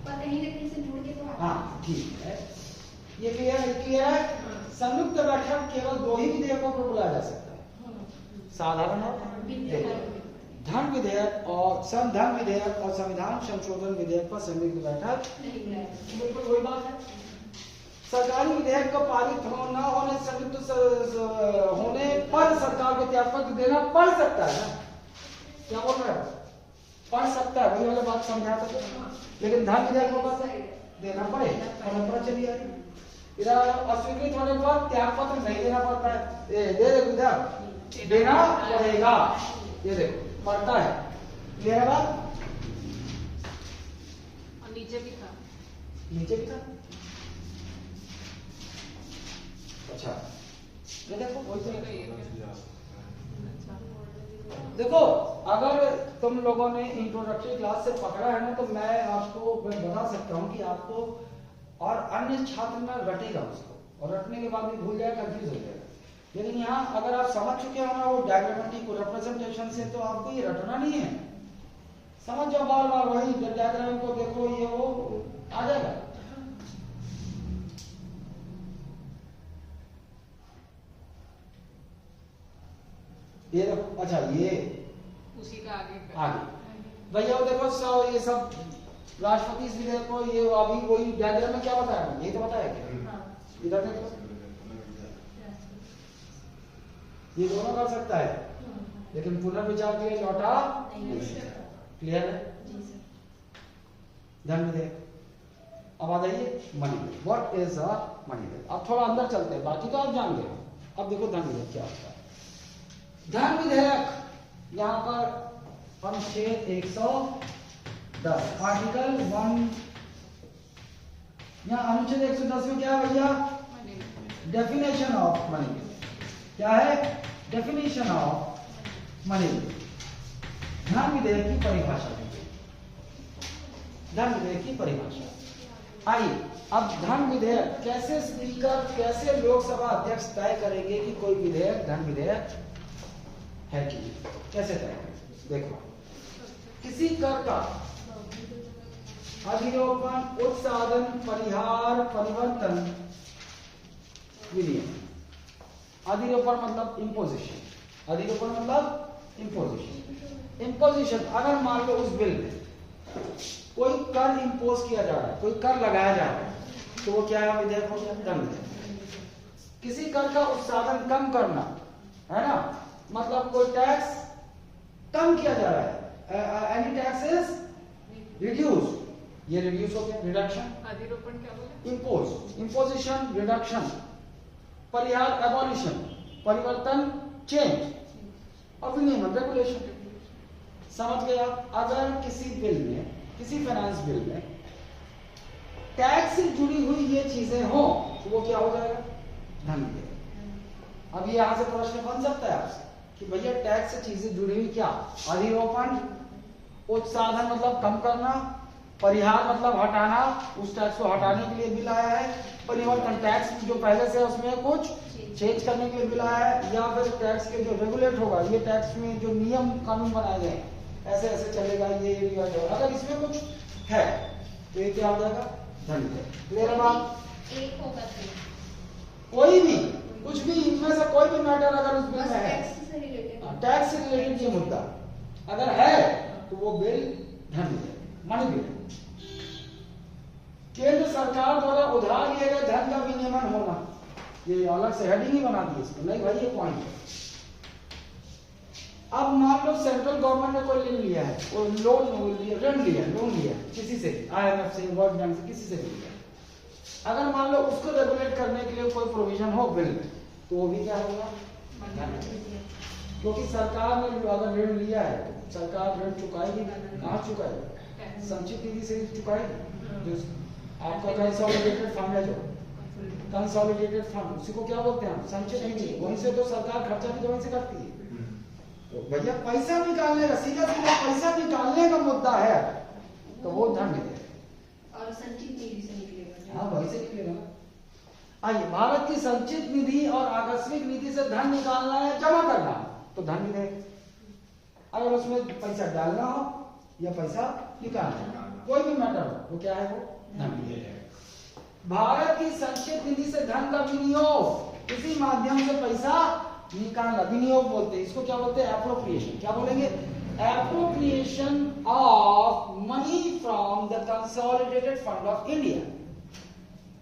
पर कहीं ना कहीं से जुड़ के तो आता है। हाँ ठीक है, ये क्लियर है। संयुक्त बैठक केवल दो ही विधेयकों पर बुलाया जा सकता है, साधारण और विधेयक। धन विधेयक और धन विधेयक और संविधान संशोधन विधेयक पर संयुक्त बैठक नहीं बुलाया। बिल्कुल वही बात है। सरकारी विधेयक को पारित न होने, संयुक्त होने पर सरकार को त्याग पत्र देना पड़ सकता है ना, क्या बोल रहे हो, पड़ सकता है, वही वाली बात समझा सकते, लेकिन धन विधेयक को देना पड़ेगा, परंपरा चली आ रही। इधर अस्वीकृत होने पर त्याग पत्र नहीं देना पड़ता है, दे इधर देना पड़ेगा, ये देखो पड़ता है। क्लियर है बात, और नीचे भी था। नीचे भी था। अच्छा ये देखो वही तो है। अच्छा, देखो अगर तुम लोगों ने इंट्रोडक्टरी क्लास से पकड़ा है ना, तो मैं आपको बता सकता हूँ कि आपको और अन्य छात्र में रटेगा उसको, और रटने के बाद भी भूल जाएगा, कंफ्यूज हो जाएगा। लेकिन यहाँ अगर आप समझ चुके हो ना वो डायग्रामेटिक रिप्रेजेंटेशन से, तो आपको ये रटना नहीं है, समझ जाओ बार बार वही डायग्राम को देखो, ये वो आ जाएगा। ये देखो, अच्छा ये उसी का आगे कर। आगे भैया वो देखो ये सब राष्ट्रपति इस विधेयक को, ये अभी वही डायग्राम में क्या बताया, यही तो बताया क्या, इधर देखो ये दोनों कर सकता है, लेकिन पुनर्विचार के लिए लौटा नहीं सकता। क्लियर है। धन विधेयक। अब आ जाइए मनी विधेयक। व्हाट इज अ मनी विधेयक। अब थोड़ा अंदर चलते हैं, बाकी तो आप जान गए। अब देखो धन विधेयक क्या होता है। धन विधेयक यहाँ पर अनुच्छेद 110 आर्टिकल 1, यहाँ अनुच्छेद 110 में क्या है भैया, डेफिनेशन ऑफ मनी। क्या है डेफिनेशन ऑफ मनी। धन विधेयक की परिभाषा दी गई। धन विधेयक की परिभाषा। आइए अब धन विधेयक कैसे स्पीकर, कैसे लोकसभा अध्यक्ष तय करेंगे कि कोई विधेयक धन विधेयक है कि नहीं, कैसे तय करेंगे। देखो किसी कर का अधिरोपण, उत्साधन, परिहार, परिवर्तन, विनियम। अधिरोपण मतलब इम्पोजिशन, अधिरोपण मतलब इम्पोजिशन। इम्पोजिशन अगर मान लो उस बिल में कोई कर इम्पोज किया जा रहा है, कोई कर लगाया जा रहा है, तो वो क्या है, विधेयक हो गया, धन विधेयक। किसी कर का उत्साधन कम करना है ना, मतलब कोई टैक्स कम किया जा रहा है, एनी टैक्स इज रिड्यूस, ये रिड्यूस हो गया, रिडक्शन। अधिरोपण क्या बोले, इम्पोज, इम्पोजिशन, रिडक्शन। परिहार, एबॉलिशन, परिवर्तन, चेंज, और विनियमन, रेगुलेशन। समझ गए आप। अगर किसी बिल में, किसी फाइनेंस बिल में टैक्स से जुड़ी हुई ये चीजें हो तो वो क्या हो जाएगा, धन विधेयक। अब यहां से प्रश्न बन सकता है आपसे कि भैया टैक्स से चीजें जुड़ी हुई क्या, अधिरोपण, उत्साधन मतलब कम करना, परिहार मतलब हटाना, उस टैक्स को हटाने के लिए बिल आया है। परिवर्तन टैक्स जो पहले से है उसमें कुछ चेंज करने के लिए बिल आया है, या फिर टैक्स के जो रेगुलेट होगा, ये टैक्स में जो नियम कानून बनाए गए हैं ऐसे ऐसे चलेगा, ये एरिया जो अगर इसमें कुछ है तो ये क्या हो जाएगा? धन। क्लियर है बात? एक होगा कोई भी कुछ भी इनमें से कोई भी मैटर अगर उस बिल बस में है, टैक्स से रिलेटेड। टैक्स से रिलेटेड ये मुद्दा अगर है तो वो बिल धन है, मनी बिल। केंद्र सरकार द्वारा उधार लिए गए धन का विनियमन होना, ये अलग से हेडिंग ही बना दी इसको, नहीं भाई ये पॉइंट है। अब मान लो सेंट्रल गवर्नमेंट ने कोई ऋण लिया है, वो ऋण लिया किसी से, IMF से, वर्ल्ड बैंक से, किसी से भी लिया। अगर मान लो उसको रेगुलेट करने के लिए कोई प्रोविजन हो बिल में, तो वो भी क्या होगा? क्योंकि सरकार ने अगर ऋण लिया है तो सरकार ऋण चुकाएगी, कहाँ चुकाएगी? संचित निधि से चुकाएगी। जो आपका कंसोलिडेटेड फंड है, जो कंसोलिडेटेड फंड, उसी को क्या बोलते हैं? संचित निधि। वहीं से तो सरकार खर्चा भी वहीं से करती है। तो भैया पैसा निकालने का, सीधा सीधा पैसा निकालने का मुद्दा है तो वो धन है और संचित निधि से निकलेगा। हाँ वही से निकलेगा ना। आइए, भारत की संचित निधि और आकस्मिक निधि से धन निकालना है, जमा करना तो धन विधेयक। अगर उसमें पैसा डालना हो या पैसा निकालना, कोई भी मैटर हो, वो क्या है? वो धन विधेयक। भारत की संचित निधि से धन का विनियोग, किसी माध्यम से पैसा निकालना, विनियोग बोलते हैं इसको। क्या बोलते हैं? एप्रोप्रिएशन। क्या बोलेंगे? Appropriation of money from the consolidated fund of India,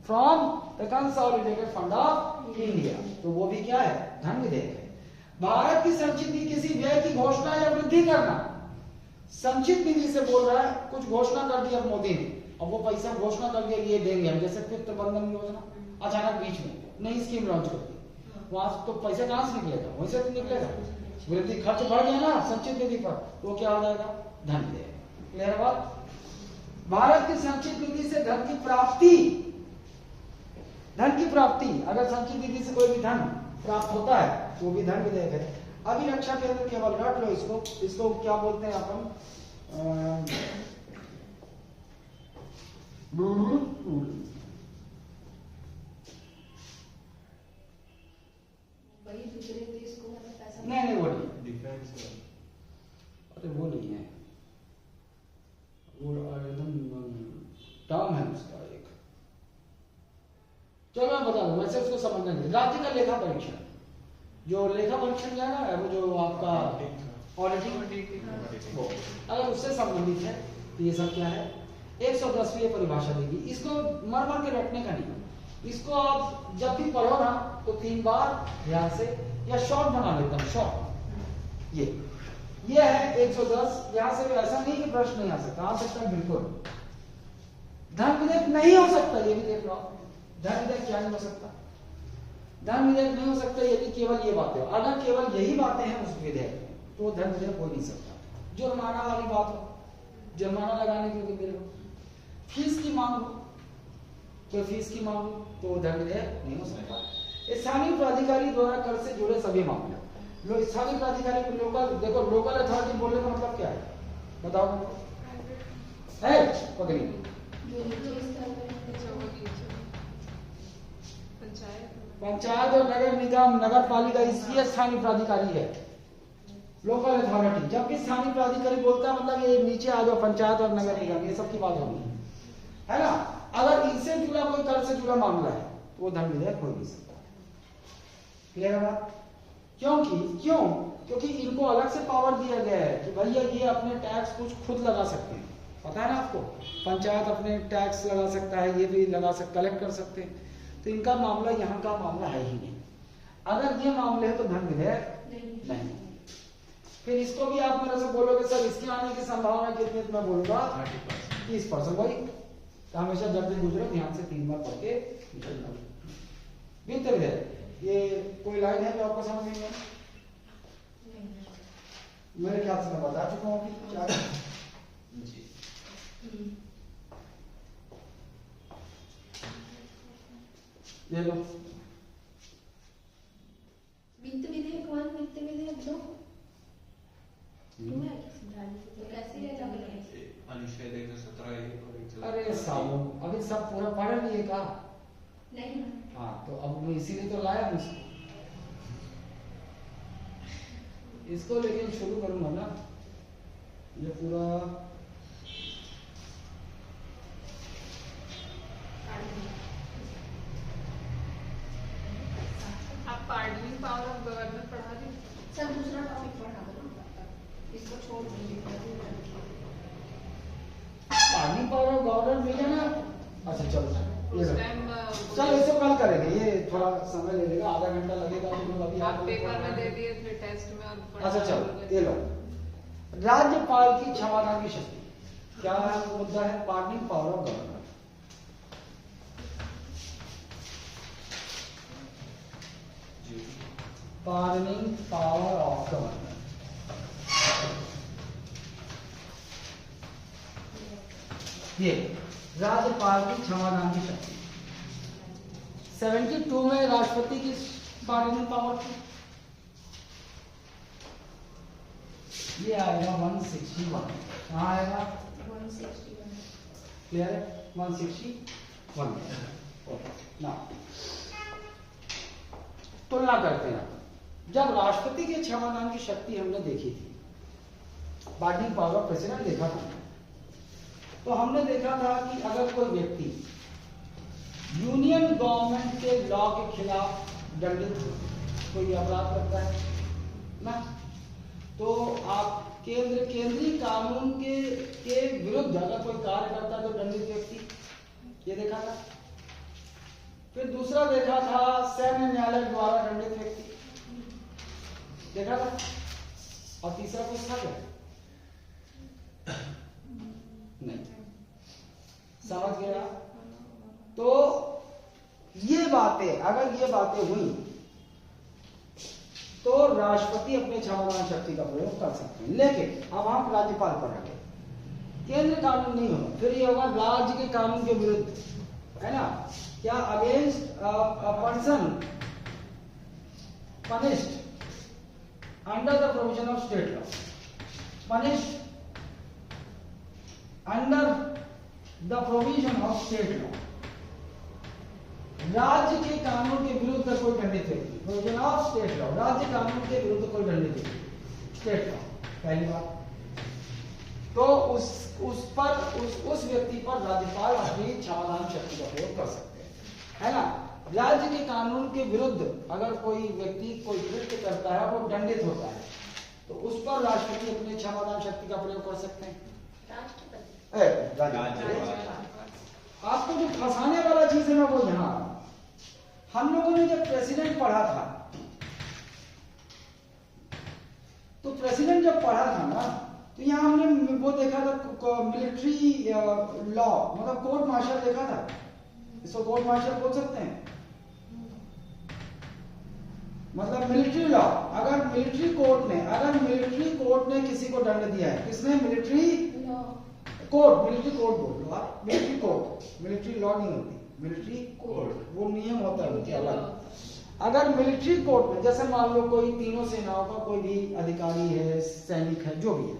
from the consolidated fund of India. तो वो भी क्या है? धन विधेयक है। भारत की संचित निधि किसी व्यय की घोषणा या वृद्धि करना। संचित निधि से बोल रहा है, कुछ घोषणा कर दिया मोदी ने, अब वो पैसा घोषणा कर दिया ये देंगे हम, जैसे वित्त प्रबंधन योजना अचानक बीच में नई स्कीम लॉन्च कर दी, वहां तो पैसा कहां से निकलेगा? वहीं से तो निकलेगा। वृद्धि खर्च बढ़ गया ना संचित निधि पर, तो क्या हो जाएगा? धन विधेयक। क्लियर बात? भारत की संचित निधि से धन की प्राप्ति, अगर संचित निधि से कोई भी धन प्राप्त होता है तो वो भी धन विधेयक है। अभिरक्षा केंद्र केवल रट लो इसको क्या बोलते हैं अपन? वही दूसरे देश को मतलब पैसा नहीं वो नहीं, डिफेंस अरे वो नहीं है, वो एकदम टर्म है उसका एक। चलो मैं बता दूं, वैसे उसको समझना नहीं। राज्य का लेखा परीक्षण, जो लेखा परीक्षण क्या है वो जो आपका ऑडिटिंग, वो अगर उससे संबंधित है तो ये सब क्या है? 110वीं परिभाषा देगी। इसको मर मर के रटने का नहीं, इसको आप जब भी पढ़ो ना तो 3 बार ध्यान से, या शॉर्ट बना लेता हूं, शॉर्ट। ये है 110। यहां से भी ऐसा नहीं कि प्रश्न नहीं आ सकता, आ सकता है बिल्कुल। धन विधेयक नहीं हो सकता, ये भी देख लो। धन विधेयक क्या नहीं हो सकता? धन विधेयक नहीं हो सकता यदि केवल ये बातें हो। अगर केवल यही बातें हैं उस विधेयक में तो वो धन विधेयक हो नहीं सकता। जुर्माना वाली बात हो, जुर्माना लगाने के लिए बिल हो, फीस की मांग हो, कोई फीस की मांग हो, तो वो धन विधेयक नहीं हो सकता। स्थानीय प्राधिकारी द्वारा कर से जुड़े सभी मामले, स्थानीय प्राधिकारी को लोकल, देखो लोकल अथॉरिटी बोलने का मतलब क्या है? बताओ है पकड़ी। पंचायत और नगर निगम, नगर पालिका, इसकी स्थानीय प्राधिकारी है लोकल अथॉरिटी। जबकि स्थानीय प्राधिकारी बोलता है मतलब ये नीचे आ जाओ, पंचायत और नगर निगम, ये सब की बात होगी, है ना। अगर इनसे जुड़ा कोई कर से जुड़ा मामला है तो वो धन विधेयक हो नहीं सकता। क्लियर है बात? क्योंकि इनको अलग से पावर दिया गया है कि भैया ये अपने टैक्स कुछ खुद लगा सकते हैं। पता है ना आपको, पंचायत अपने टैक्स लगा सकता है, ये भी लगा सकता, कलेक्ट कर सकते हैं। तो इनका मामला यहाँ का मामला है ही नहीं। अगर ये मामले है तो धन विधेयक नहीं। फिर इसको भी आप मेरे से बोलोगे सर इसके आने की संभावना कितनी, तो मैं बोलूंगा 30%। वही तो हमेशा जब भी गुजरे ध्यान से 3 बार पढ़ के निकलना। वित्त विधेयक, ये कोई लाइन है जो आपको समझ नहीं है? मेरे ख्याल से मैं बता चुका हूँ कि क्या है। ये लो वित्त विधेयक 1, वित्त विधेयक 2 कैसे अनुच्छेद 117 अरे साहब अभी सब पूरा पढ़ लिए का? नहीं हाँ तो अब मैं इसीलिए तो लाया हूँ इसको लेकिन शुरू करूंगा ना ये पूरा आप पार्डनिंग पावर ऑफ गवर्नर पढ़ा दी? सर दूसरा टॉपिक पढ़ा दो इसको छोड़ दीजिए पानी पावर गवर्नर मिले ना। अच्छा चलो ये उस लो। टाइम चलो इसको कल करेंगे ये थोड़ा समय ले लेगा आधा घंटा लगेगा तो लोग अभी आप पेपर में दे दिए थे टेस्ट में और अच्छा चलो ये लो राज्यपाल की क्षमता की शक्ति क्या है मुद्दा है pardoning power of governor. Pardoning power of governor ये राज्यपाल की क्षमादान की शक्ति 72 में राष्ट्रपति की पार्डनिंग पावर थी ये आएगा 161 कहाँ आएगा 161 क्लियर है 161 ना तुलना करते हैं जब राष्ट्रपति के क्षमादान की शक्ति हमने देखी थी पार्डनिंग पावर ऑफ प्रेसिडेंट देखा था तो हमने देखा था कि अगर कोई व्यक्ति यूनियन गवर्नमेंट के लॉ के खिलाफ दंडित कोई अपराध करता है ना तो आप केंद्रीय कानून के विरुद्ध अगर कोई कार्य करता है तो दंडित व्यक्ति ये देखा था। फिर दूसरा देखा था सैन्य न्यायालय द्वारा दंडित व्यक्ति देखा था और तीसरा कुछ था क्या? नहीं समझ गया। तो ये बातें अगर ये बातें हुई तो राष्ट्रपति अपने क्षमादान शक्ति का प्रयोग कर सकते हैं लेकिन अब हम राज्यपाल पर आ गए केंद्र कानून नहीं होगा फिर ये होगा राज्य के कानून के विरुद्ध है ना क्या against a person punished under the provision of state law punished under the provision of state law राज्य के कानून के विरुद्ध कोई दंडित व्यक्ति प्रोविजन ऑफ स्टेट लॉ राज्य कानून के विरुद्ध कोई दंडित व्यक्ति स्टेट लॉ पहली बात तो उस व्यक्ति पर राज्यपाल अपनी क्षमादान शक्ति का प्रयोग कर सकते हैं है ना। राज्य के कानून के विरुद्ध अगर कोई व्यक्ति कोई कृत्य करता है वो दंडित होता है तो उस पर राष्ट्रपति अपनी क्षमादान शक्ति का प्रयोग कर सकते हैं। आपको जो फंसाने वाला चीज है ना वो यहाँ हम लोगों ने जब प्रेसिडेंट पढ़ा था तो प्रेसिडेंट जब पढ़ा था ना तो यहाँ हमने वो देखा था मिलिट्री लॉ मतलब कोर्ट मार्शल देखा था इसको कोर्ट मार्शल बोल सकते हैं मतलब मिलिट्री लॉ अगर मिलिट्री कोर्ट ने किसी को दंड दिया है किसने मिलिट्री कोर्ट मिलिट्री कोर्ट बोल लो आप मिलिट्री लॉ नहीं होती मिलिट्री कोर्ट वो नियम होता है उनके अलग। अगर मिलिट्री कोर्ट में जैसे मान लो कोई तीनों सेनाओं का कोई भी अधिकारी है सैनिक है जो भी है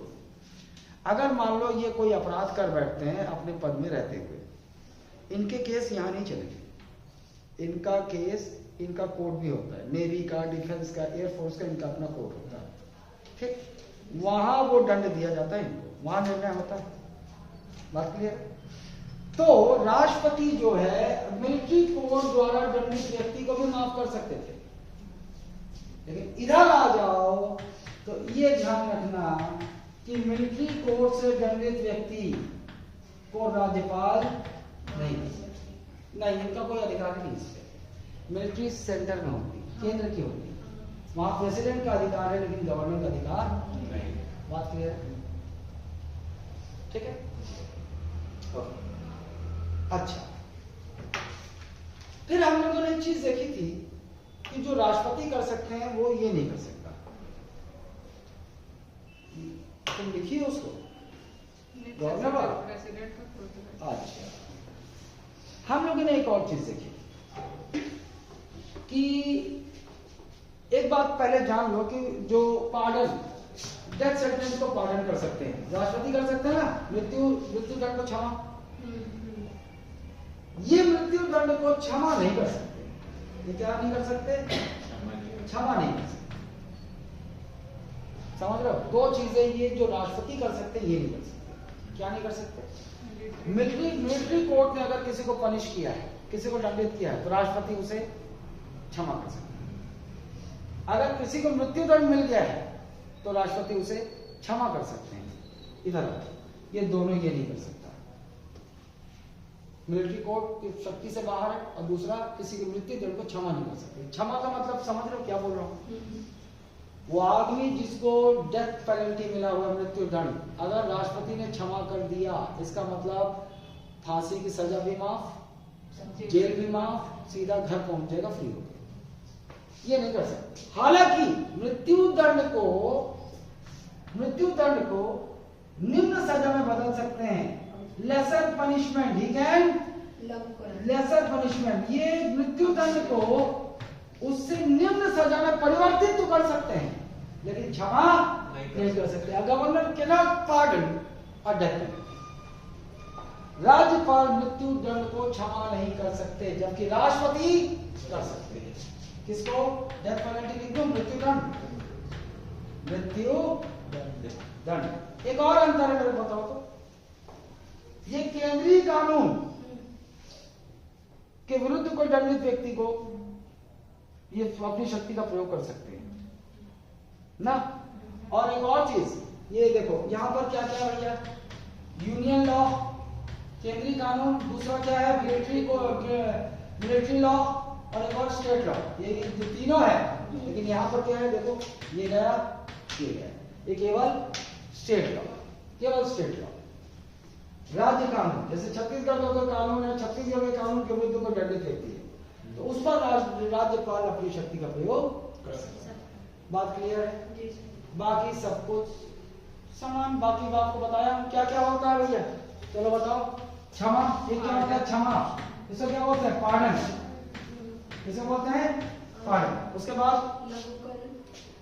अगर मान लो ये कोई अपराध कर बैठते हैं अपने पद में रहते हुए इनके केस यहाँ नहीं चलेंगे इनका केस इनका कोड भी होता है नेवी का डिफेंस का एयरफोर्स का इनका अपना कोड होता है ठीक वहां वो दंड दिया जाता है इनको वहां निर्णय होता है बात क्लियर। तो राष्ट्रपति जो है मिलिट्री कोर्ट द्वारा दंडित व्यक्ति को भी माफ कर सकते थे लेकिन इधर आ जाओ तो ये ध्यान रखना कि मिलिट्री कोर्ट से दंडित व्यक्ति को राज्यपाल नहीं इनका कोई अधिकार नहीं है मिलिट्री सेंटर में होती केंद्र की होती वहां प्रेसिडेंट का अधिकार है लेकिन गवर्नर का अधिकार नहीं। बात क्लियर है ठीक है। अच्छा फिर हम लोगों ने एक चीज देखी थी कि जो राष्ट्रपति कर सकते हैं वो ये नहीं कर सकता तुम लिखिए उसको गवर्नर वाला प्रेसिडेंट का प्रोटोकॉल। अच्छा हम लोगों ने एक और चीज देखी कि एक बात पहले जान लो कि जो पार्डन डेथ सेंटेंस को पार्डन कर सकते हैं राष्ट्रपति कर सकते हैं ना मृत्यु दंड को क्षमा ये मृत्यु दंड को क्षमा नहीं कर सकते। ये क्या नहीं कर सकते? क्षमा नहीं कर सकते। समझ रहे हो? दो चीजें ये जो राष्ट्रपति कर सकते ये नहीं कर सकते। क्या नहीं कर सकते? मिलिट्री कोर्ट ने अगर किसी को पनिश किया है, किसी को दंडित किया है, तो राष्ट्रपति उसे क्षमा कर सकते हैं। अगर किसी को मृत्यु दंड मिल गया है तो राष्ट्रपति उसे क्षमा कर सकते हैं। इधर ये दोनों ये नहीं कर सकता। मिलिट्री कोर्ट की शक्ति से बाहर है, और दूसरा किसी के मृत्यु दंड को क्षमा नहीं कर सकते। क्षमा का मतलब समझ रहे हो क्या बोल रहा हूं? वो आदमी जिसको डेथ पेनल्टी मिला हुआ मृत्यु दंड, अगर राष्ट्रपति ने क्षमा कर दिया, इसका मतलब फांसी की सजा भी माफ, जेल भी माफ, सीधा घर पहुंच जाएगा फ्री होकर। ये नहीं कर सकते। हालांकि मृत्यु दंड को निम्न सजा में बदल सकते हैं। Lesser punishment, he can lesser punishment, ये मृत्यु दंड को उससे निम्न सजा में परिवर्तित तो कर सकते हैं, लेकिन क्षमा नहीं कर सकते। Governor can not pardon a death penalty. राज्यपाल मृत्यु दंड को क्षमा नहीं कर सकते, जबकि राष्ट्रपति कर सकते हैं। किसको? डेथ पेनल्टी लिख दो, मृत्यु दंड। एक और अंतर है, मेरे बताओ तो, ये केंद्रीय कानून के विरुद्ध कोई दंडित व्यक्ति को ये अपनी शक्ति का प्रयोग कर सकते हैं ना। और एक और चीज, ये देखो यहां पर क्या क्या भैया, यूनियन लॉ, केंद्रीय कानून, दूसरा क्या है मिलिट्री लॉ, और एक और स्टेट लॉ। ये तीनों है, लेकिन यहां पर क्या है देखो, ये गया ये गया, ये केवल स्टेट लॉ, केवल स्टेट लॉ। राज्य कानून, जैसे छत्तीसगढ़ का कानून है, छत्तीसगढ़ के कानून के विरुद्ध कोई दंडित व्यक्ति है तो उस पर राज्यपाल अपनी शक्ति का प्रयोग कर सकता है। बात क्लियर है? बाकी सब कुछ समान। बाकी बात को बताया हम क्या क्या होता है भैया, चलो बताओ। क्षमा, ये क्या होता है? क्षमा, इसे क्या बोलते हैं? पार्डन, इसे बोलते हैं पार्डन। उसके बाद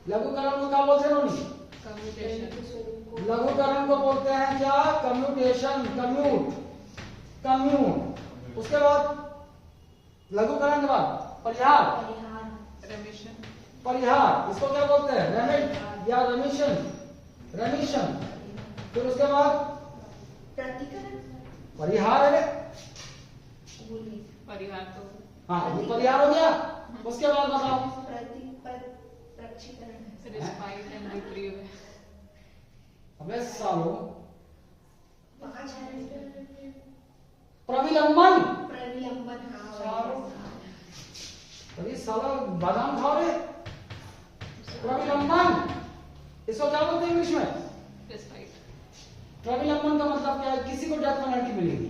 लघुकरण को क्या बोलते हैं? लघुकरण को बोलते हैं क्या? Commutation, commute. उसके बाद लघुकरण के बाद परिहार, इसको क्या बोलते हैं? रेमिट या रेमिशन। फिर उसके बाद परिहार है, परिहार तो हाँ ये परिहार हो गया। उसके बाद बताओ रिस्पाइट एंड रिप्रीव है। अबे सालो, प्रविलंबन, अरे साला बादाम खा रहे। प्रविलंबन, इसको क्या बोलते हैं इंग्लिश में? रिस्पाइट। प्रविलंबन का मतलब क्या है? किसी को डेथ पेनल्टी मिलेगी,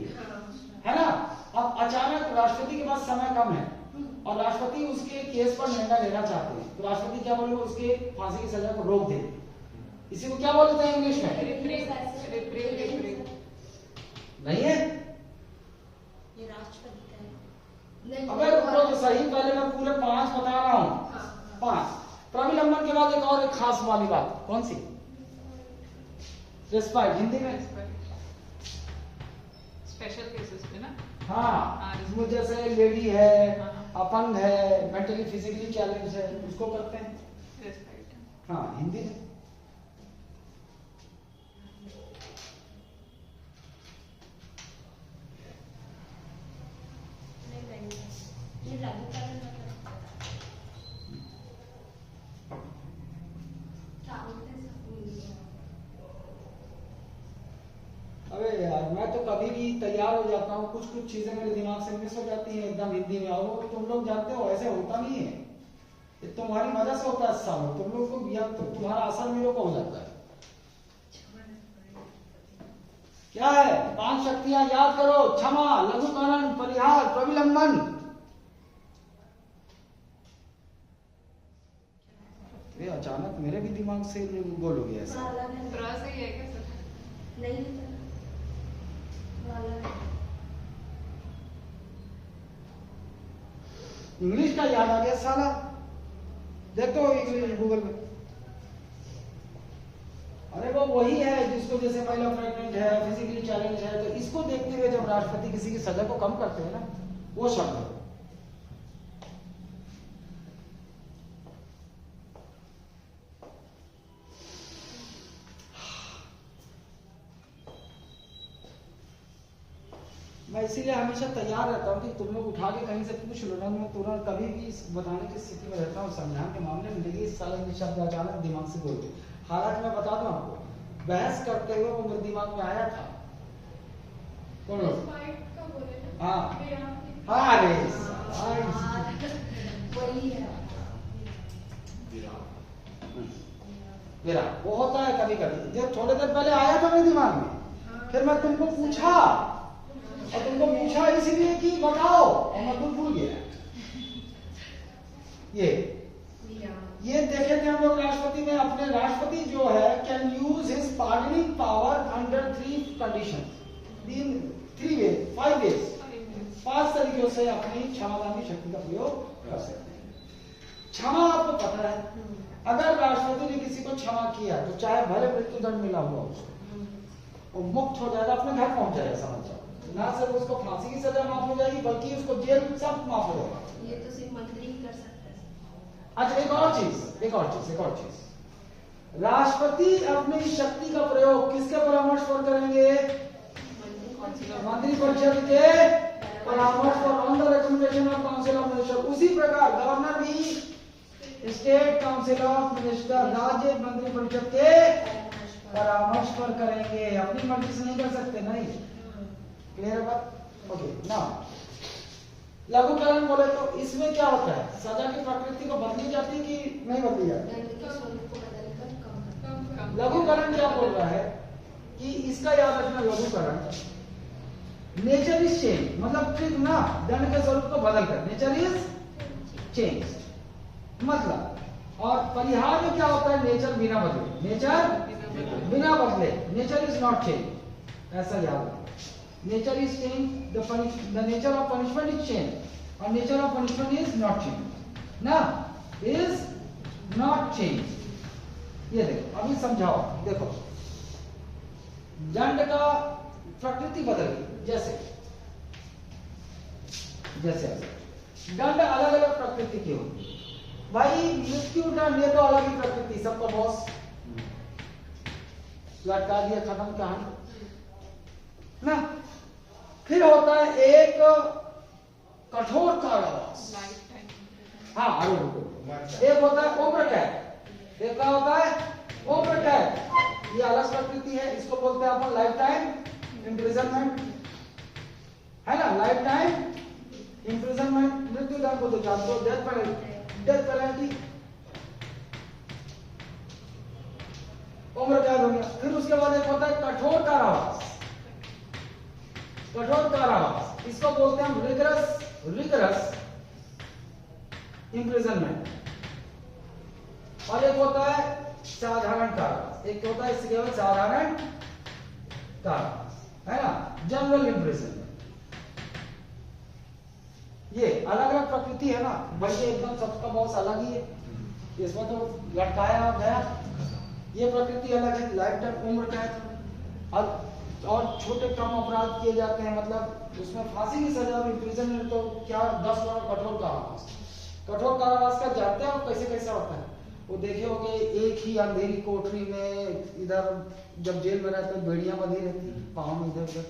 है ना। अब अचानक राष्ट्रपति के पास समय कम है और राष्ट्रपति उसके केस पर निर्णय लेना चाहते हैं, तो राष्ट्रपति क्या बोलेगा? उसके फांसी की सजा को रोक देंगे। इसी को क्या बोलते हैं इंग्लिश में? रिप्रीव। नहीं है? ये राष्ट्रपति का है। अबे रुको तो सही, पहले मैं पूरे 5 बता रहा हूँ। 5 प्रविलंबन के बाद एक खास वाली बात, कौन सी? रिस्पाइट, हिंदी में स्पेशल केसेस पे ना। हाँ, जैसे लेडी है, अपंग है, मेंटली फिजिकली चैलेंज है, उसको करते हैं रिस्पाइट। हाँ हिंदी में। अबे यार, मैं तो कभी भी तैयार हो जाता हूँ, कुछ कुछ चीजें मेरे दिमाग से मिस हो जाती हैं एकदम हिंदी में, और वो तुम लोग जानते हो ऐसे होता नहीं है, ये तुम्हारी वजह से होता है सालों। तुम लोग को या तो तुम्हारा असर मेरे को हो जाता है। क्या है? 5 शक्तियां याद करो, क्षमा, लघुकरण, परिहार, प्रविलंबन। ये अचानक मेरे भी दिमाग से गोल हो गया ऐसा। थोड़ा सा ही है क्या सर? नहीं, इंग्लिश का याद आ गया साला। देखो इंग्लिश गूगल में। अरे वो वही है जिसको जैसे महिला प्रेग्नेंट है, फिजिकली चैलेंज है, तो इसको देखते हुए जब राष्ट्रपति किसी की सजा को कम करते हैं ना, वो शब्द है। मैं इसीलिए हमेशा तैयार रहता हूँ कि तुम लोग उठा के कहीं से पूछ लो ना, मैं तुरंत कभी भी इस बताने की स्थिति में रहता हूँ संज्ञान के मामले में। देखिए इस साल शब्द अचानक दिमाग से बोल गए, हालांकि मैं बता दूं आपको, बहस करते हुए वो मेरे दिमाग में आया था। कौन लोग? हाँ हाँ, अरे वही है। विराट वो होता है कभी कभी, जब थोड़े देर पहले आया था मेरे दिमाग में, फिर मैं तुमको पूछा, और तुमको पूछा इसलिए कि बताओ, और मैं खुद भूल गया। ये देखे थे हम लोग राष्ट्रपति में, अपने राष्ट्रपति जो है can use his pardoning power under 3 conditions, 5 ways, 5 तरीकों से अपनी क्षमादान की शक्ति का प्रयोग कर सकते हैं। क्षमा आपको पता है, अगर राष्ट्रपति ने किसी को क्षमा किया तो चाहे भले मृत्यु दंड मिला हुआ उसको, वो मुक्त हो जाएगा, अपने घर पहुंच जाएगा। समझ, ना सिर्फ उसको फांसी की सजा माफ हो जाएगी, बल्कि उसको जेल सब माफ हो जाएगा। ये तो सिर्फ मंत्री ही कर सकते हैं। अच्छा एक और चीज, राष्ट्रपति अपनी शक्ति का प्रयोग किसके परामर्श पर करेंगे? मंत्री परिषद के परामर्श पर, on the recommendation of council of minister. उसी प्रकार गवर्नर भी स्टेट काउंसिल ऑफ मिनिस्टर, राज्य मंत्री परिषद के परामर्श पर करेंगे, अपनी मर्जी से नहीं कर सकते। नहीं, क्लियर बात? ओके। नाउ लघुकरण बोले तो इसमें क्या होता है, सजा की प्रकृति को बदली जाती है कि नहीं बदली जाती? लघुकरण क्या बोल रहा है कि इसका याद रखना, लघुकरण नेचर इज चेंज, मतलब ठीक ना, दंड के स्वरूप को बदल कर, नेचर इज चेंज मतलब। और परिहार में क्या होता है, नेचर बिना बदले, नेचर बिना बदले, नेचर इज नॉट चेंज, ऐसा याद रखना। Nature is changed, the nature of punishment is changed, or nature of punishment is not changed. ना, is not changed. ये देखो, अभी समझाओ, देखो, दंड का प्रकृति बदल गई, जैसे दंड अलग अलग प्रकृति की होगी। भाई मृत्यु दंड ये तो अलग ही प्रकृति, सबका बॉस लटका दिया, खत्म कहानी ना। फिर होता है एक कठोर कारावास, हाँ एक होता है उम्र कैद, एक क्या होता है उम्र कैद, ये अलग प्रकृति है, इसको बोलते हैं अपन लाइफ टाइम इम्प्रिजनमेंट, है ना, लाइफ टाइम इम्प्रिजनमेंट। मृत्यु दंड को तो जानते हो, डेथ पेनल्टी, उम्र कैद हो गया। फिर उसके बाद एक होता है कठोर कारावास, इसको बोलते हैं हम रिगरस इम्प्रिजनमेंट। और एक होता है साधारण कारावास, एक होता है इसके केवल साधारण कारावास, है ना, जनरल इम्प्रिजनमेंट। ये अलग अलग प्रकृति है ना भाई, ये एकदम सबका बहुत अलग ही है, इसमें तो लटकाया गया, ये प्रकृति अलग है, लाइफ टाइम उम्र कैद। और छोटे कम अपराध किए जाते हैं, मतलब उसमें फांसी की सजा, इम्प्रिजनमेंट तो क्या 10 वर्ष कठोर कारावास। कठोर कारावास का जानते हैं आप कैसे कैसे होता है? वो देखे होंगे, एक ही अंधेरी कोठरी में, इधर जब जेल में रहते भेड़ियां बंधी रहती, पाँव में इधर उधर,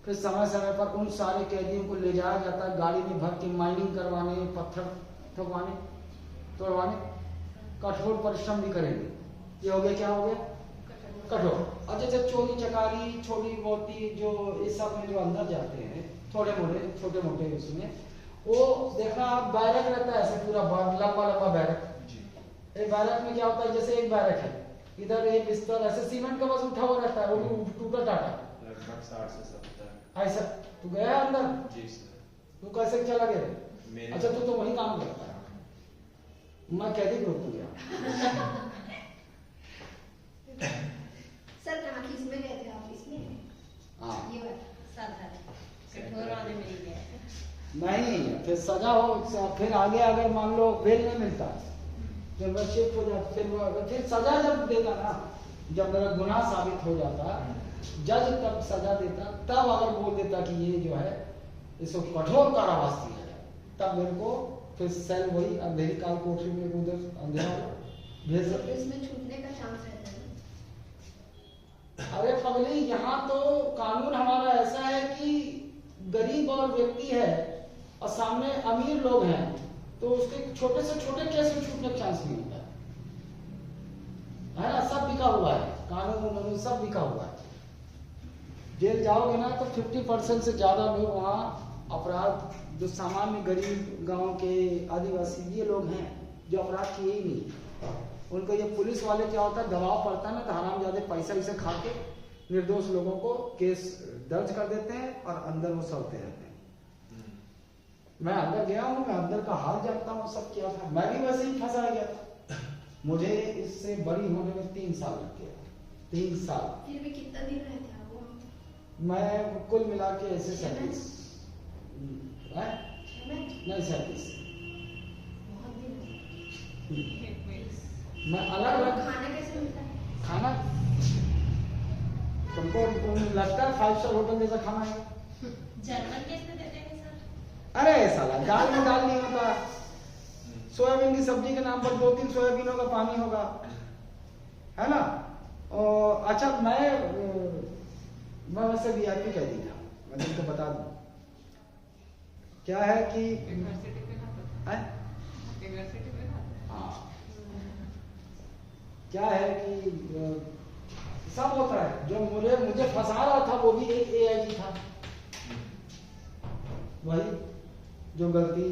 फिर समय समय पर उन सारे कैदियों को ले जाया जाता है गाड़ी में भर के, माइनिंग करवाने, पत्थर ठोकवाने, तोड़वाने, कठोर परिश्रम भी करेंगे। ये हो गया, क्या हो गया, कठोर। और जैसे चोरी चकारी, छोटी मोटी जो इस सब में जो अंदर जाते हैं, छोटे मोटे उसमें, वो देखना आप, बैरक रहता है ऐसे पूरा लंबा बैरक। एक बैरक में क्या होता है, जैसे एक बैरक है, इधर एक बिस्तर ऐसे सीमेंट का बस उठा हुआ रहता है, वो भी टूटा टाटा, लगभग 60 से 70। ऐसा तू गया अंदर? जी सर। तू कैसे चला गया? अच्छा तू तो वही काम करता है, मैं कैदी ग्रुप में गया। सर कहाँ किस में गए थे, ऑफिस में? हाँ, ये साधारण कठोर वाले में ही गए। नहीं, फिर सजा हो, फिर आगे अगर मान लो बेल नहीं मिलता, फिर वह शिफ्ट हो जाता, फिर सजा जब देगा ना, जब मेरा गुनाह साबित हो जाता, जज तब सजा देता, तब अगर बोल देता कि ये जो है इसको कठोर कारावास दिया जाए, तब मेरे को फिर सेल वही अंधेरी काल कोठरी में उधर अंधेरा भेज सकते। इसमें छूटने का चांस रहता है। अरे पगली, यहाँ तो कानून हमारा ऐसा है कि गरीब और व्यक्ति है और सामने अमीर लोग हैं, तो उसके छोटे से छोटे केस में छूटने का चांस नहीं होता है ना। सब बिका हुआ है, कानून सब बिका हुआ है। जेल जाओगे ना तो 50% से ज्यादा लोग वहाँ अपराध, जो सामान्य गरीब गांव के आदिवासी ये लोग हैं जो अपराध किए ही नहीं, उनको ये पुलिस वाले क्या होता है, दबाव पड़ता है ना, तो हरामजादे पैसा इसे खा के निर्दोष लोगों को केस दर्ज कर देते हैं और अंदर वो सड़ते रहते हैं। मैं अंदर गया हूँ, मैं अंदर का हाल जानता हूँ सब क्या था। मैं भी वैसे ही फंसा गया था, मुझे इससे बड़ी होने में 3 साल लग गया। 3 साल। फिर भी कितना दिन रहते हैं आप वहाँ? मैं कुल मिला के ऐसे 37 नहीं 37 बहुत दिन है। एक मिनट। मैं अलग अलग खाना कैसे मिलता है? खाना तुमको लगता है 5 स्टार होटल जैसा खाना है? जर्मन कैसे देते हैं सर? अरे साला, दाल में दाल नहीं होता, सोयाबीन की सब्जी के नाम पर 2-3 सोयाबीनों का पानी होगा, है ना। और अच्छा, मैं वैसे VIP कह दी था, मैं तुमको बता दूं क्या है कि यूनिवर्सिटी में खाता था। यूनिवर्सिटी में खाता। हाँ, क्या है कि सब होता है। जो मुझे फंसा रहा था वो भी एक AIG था, वही जो गलती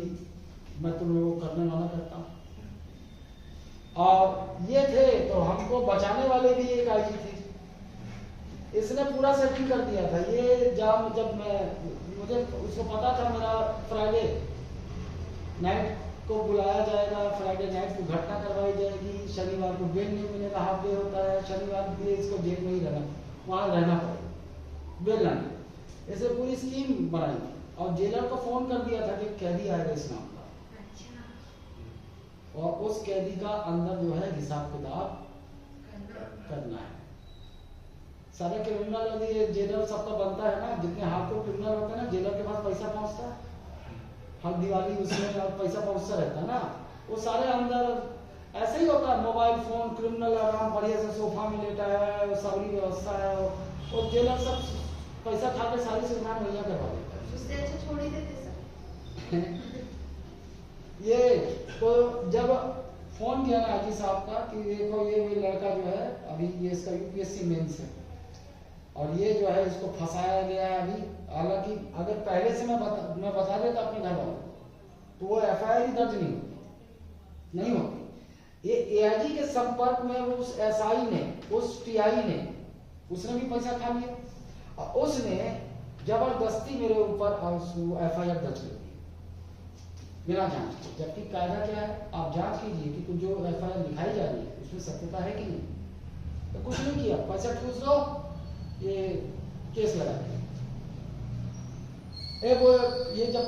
मैं तुम लोगों को करने वाला करता हूँ। और ये थे तो हमको बचाने वाले भी एक IG थे, इसने पूरा सेटिंग कर दिया था। ये जब मुझे उसको पता था मेरा फ्राइडे नाइट को बुलाया जाएगा, फ्राइडे नाइट को घटना करवाई जाएगी, शनिवार को बेल नहीं मिलेगा, हाफ डे होता है, शनिवार के लिए इसको जेल में ही रहना, वहाँ रहना पड़ेगा, बेल लाने। ऐसे पूरी स्कीम बनाई थी और जेलर को फोन कर दिया था कि कैदी आएगा इस नाम का, और उस कैदी का अंदर जो है हिसाब किताब करना है। सारे क्रिमिनल यदि जेलर सबका बनता है ना, जितने हार्डकोर क्रिमिनल होते हैं ना, जेलर के पास पैसा पहुंचता है, हर दिवाली उसमें पैसा पहुंचता रहता है ना, वो सारे अंदर ऐसे ही होता है। मोबाइल फोन, क्रिमिनल आराम बढ़िया से सोफा में लेटा है, सारी व्यवस्था है, और जेलर सब पैसा खा के सारी सुविधा मुहैया करवा देता है। उससे अच्छा छोड़ ही देते सर। ये तो जब फोन किया ना हाजी साहब का कि देखो ये लड़का जो है अभी ये इसका UPSC मेंस है और ये जो है इसको फंसाया गया है अभी। हालांकि अगर पहले से मैं बता देता अपने घर वालों तो वो FIR ही दर्ज नहीं होती। ये AIG के संपर्क में उस SI ने, उस TI ने, उसने भी पैसा खा लिया और उसने जबरदस्ती मेरे ऊपर FIR दर्ज कर दी बिना जांच के। जबकि कायदा क्या है, आप जांच कीजिए कि कुछ जो FIR लिखाई जा रही है उसमें सत्यता है कि नहीं। तो कुछ नहीं किया, पैसा ठूस दो, ये केस लगा दिया। ये जब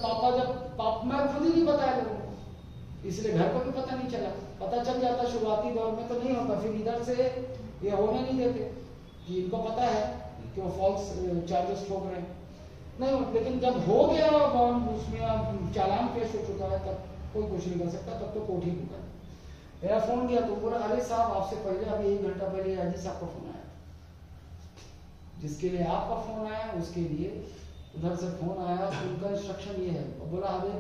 मैं खुद ही नहीं बताया लोगों को, इसलिए घर को भी पता नहीं चला। पता चल जाता शुरुआती दौर में तो नहीं होता, फिर इधर से ये होने नहीं देते कि इनको पता है कि वो फॉल्स चार्जेस ठोक रहे हैं, नहीं होता। लेकिन जब हो गया बॉन्ड, उसमें चालान पेश हो चुका है, तब कोई कुछ नहीं कर सकता, तब तो कोर्ट ही रुका। मेरा फोन गया तो बोला अरे साहब आपसे पहले अभी 1 घंटा पहले AIG साहब का फोन आया, जिसके लिए आपका फोन आया उसके लिए उधर से फोन आया, उनका इंस्ट्रक्शन ये है। बोला अरे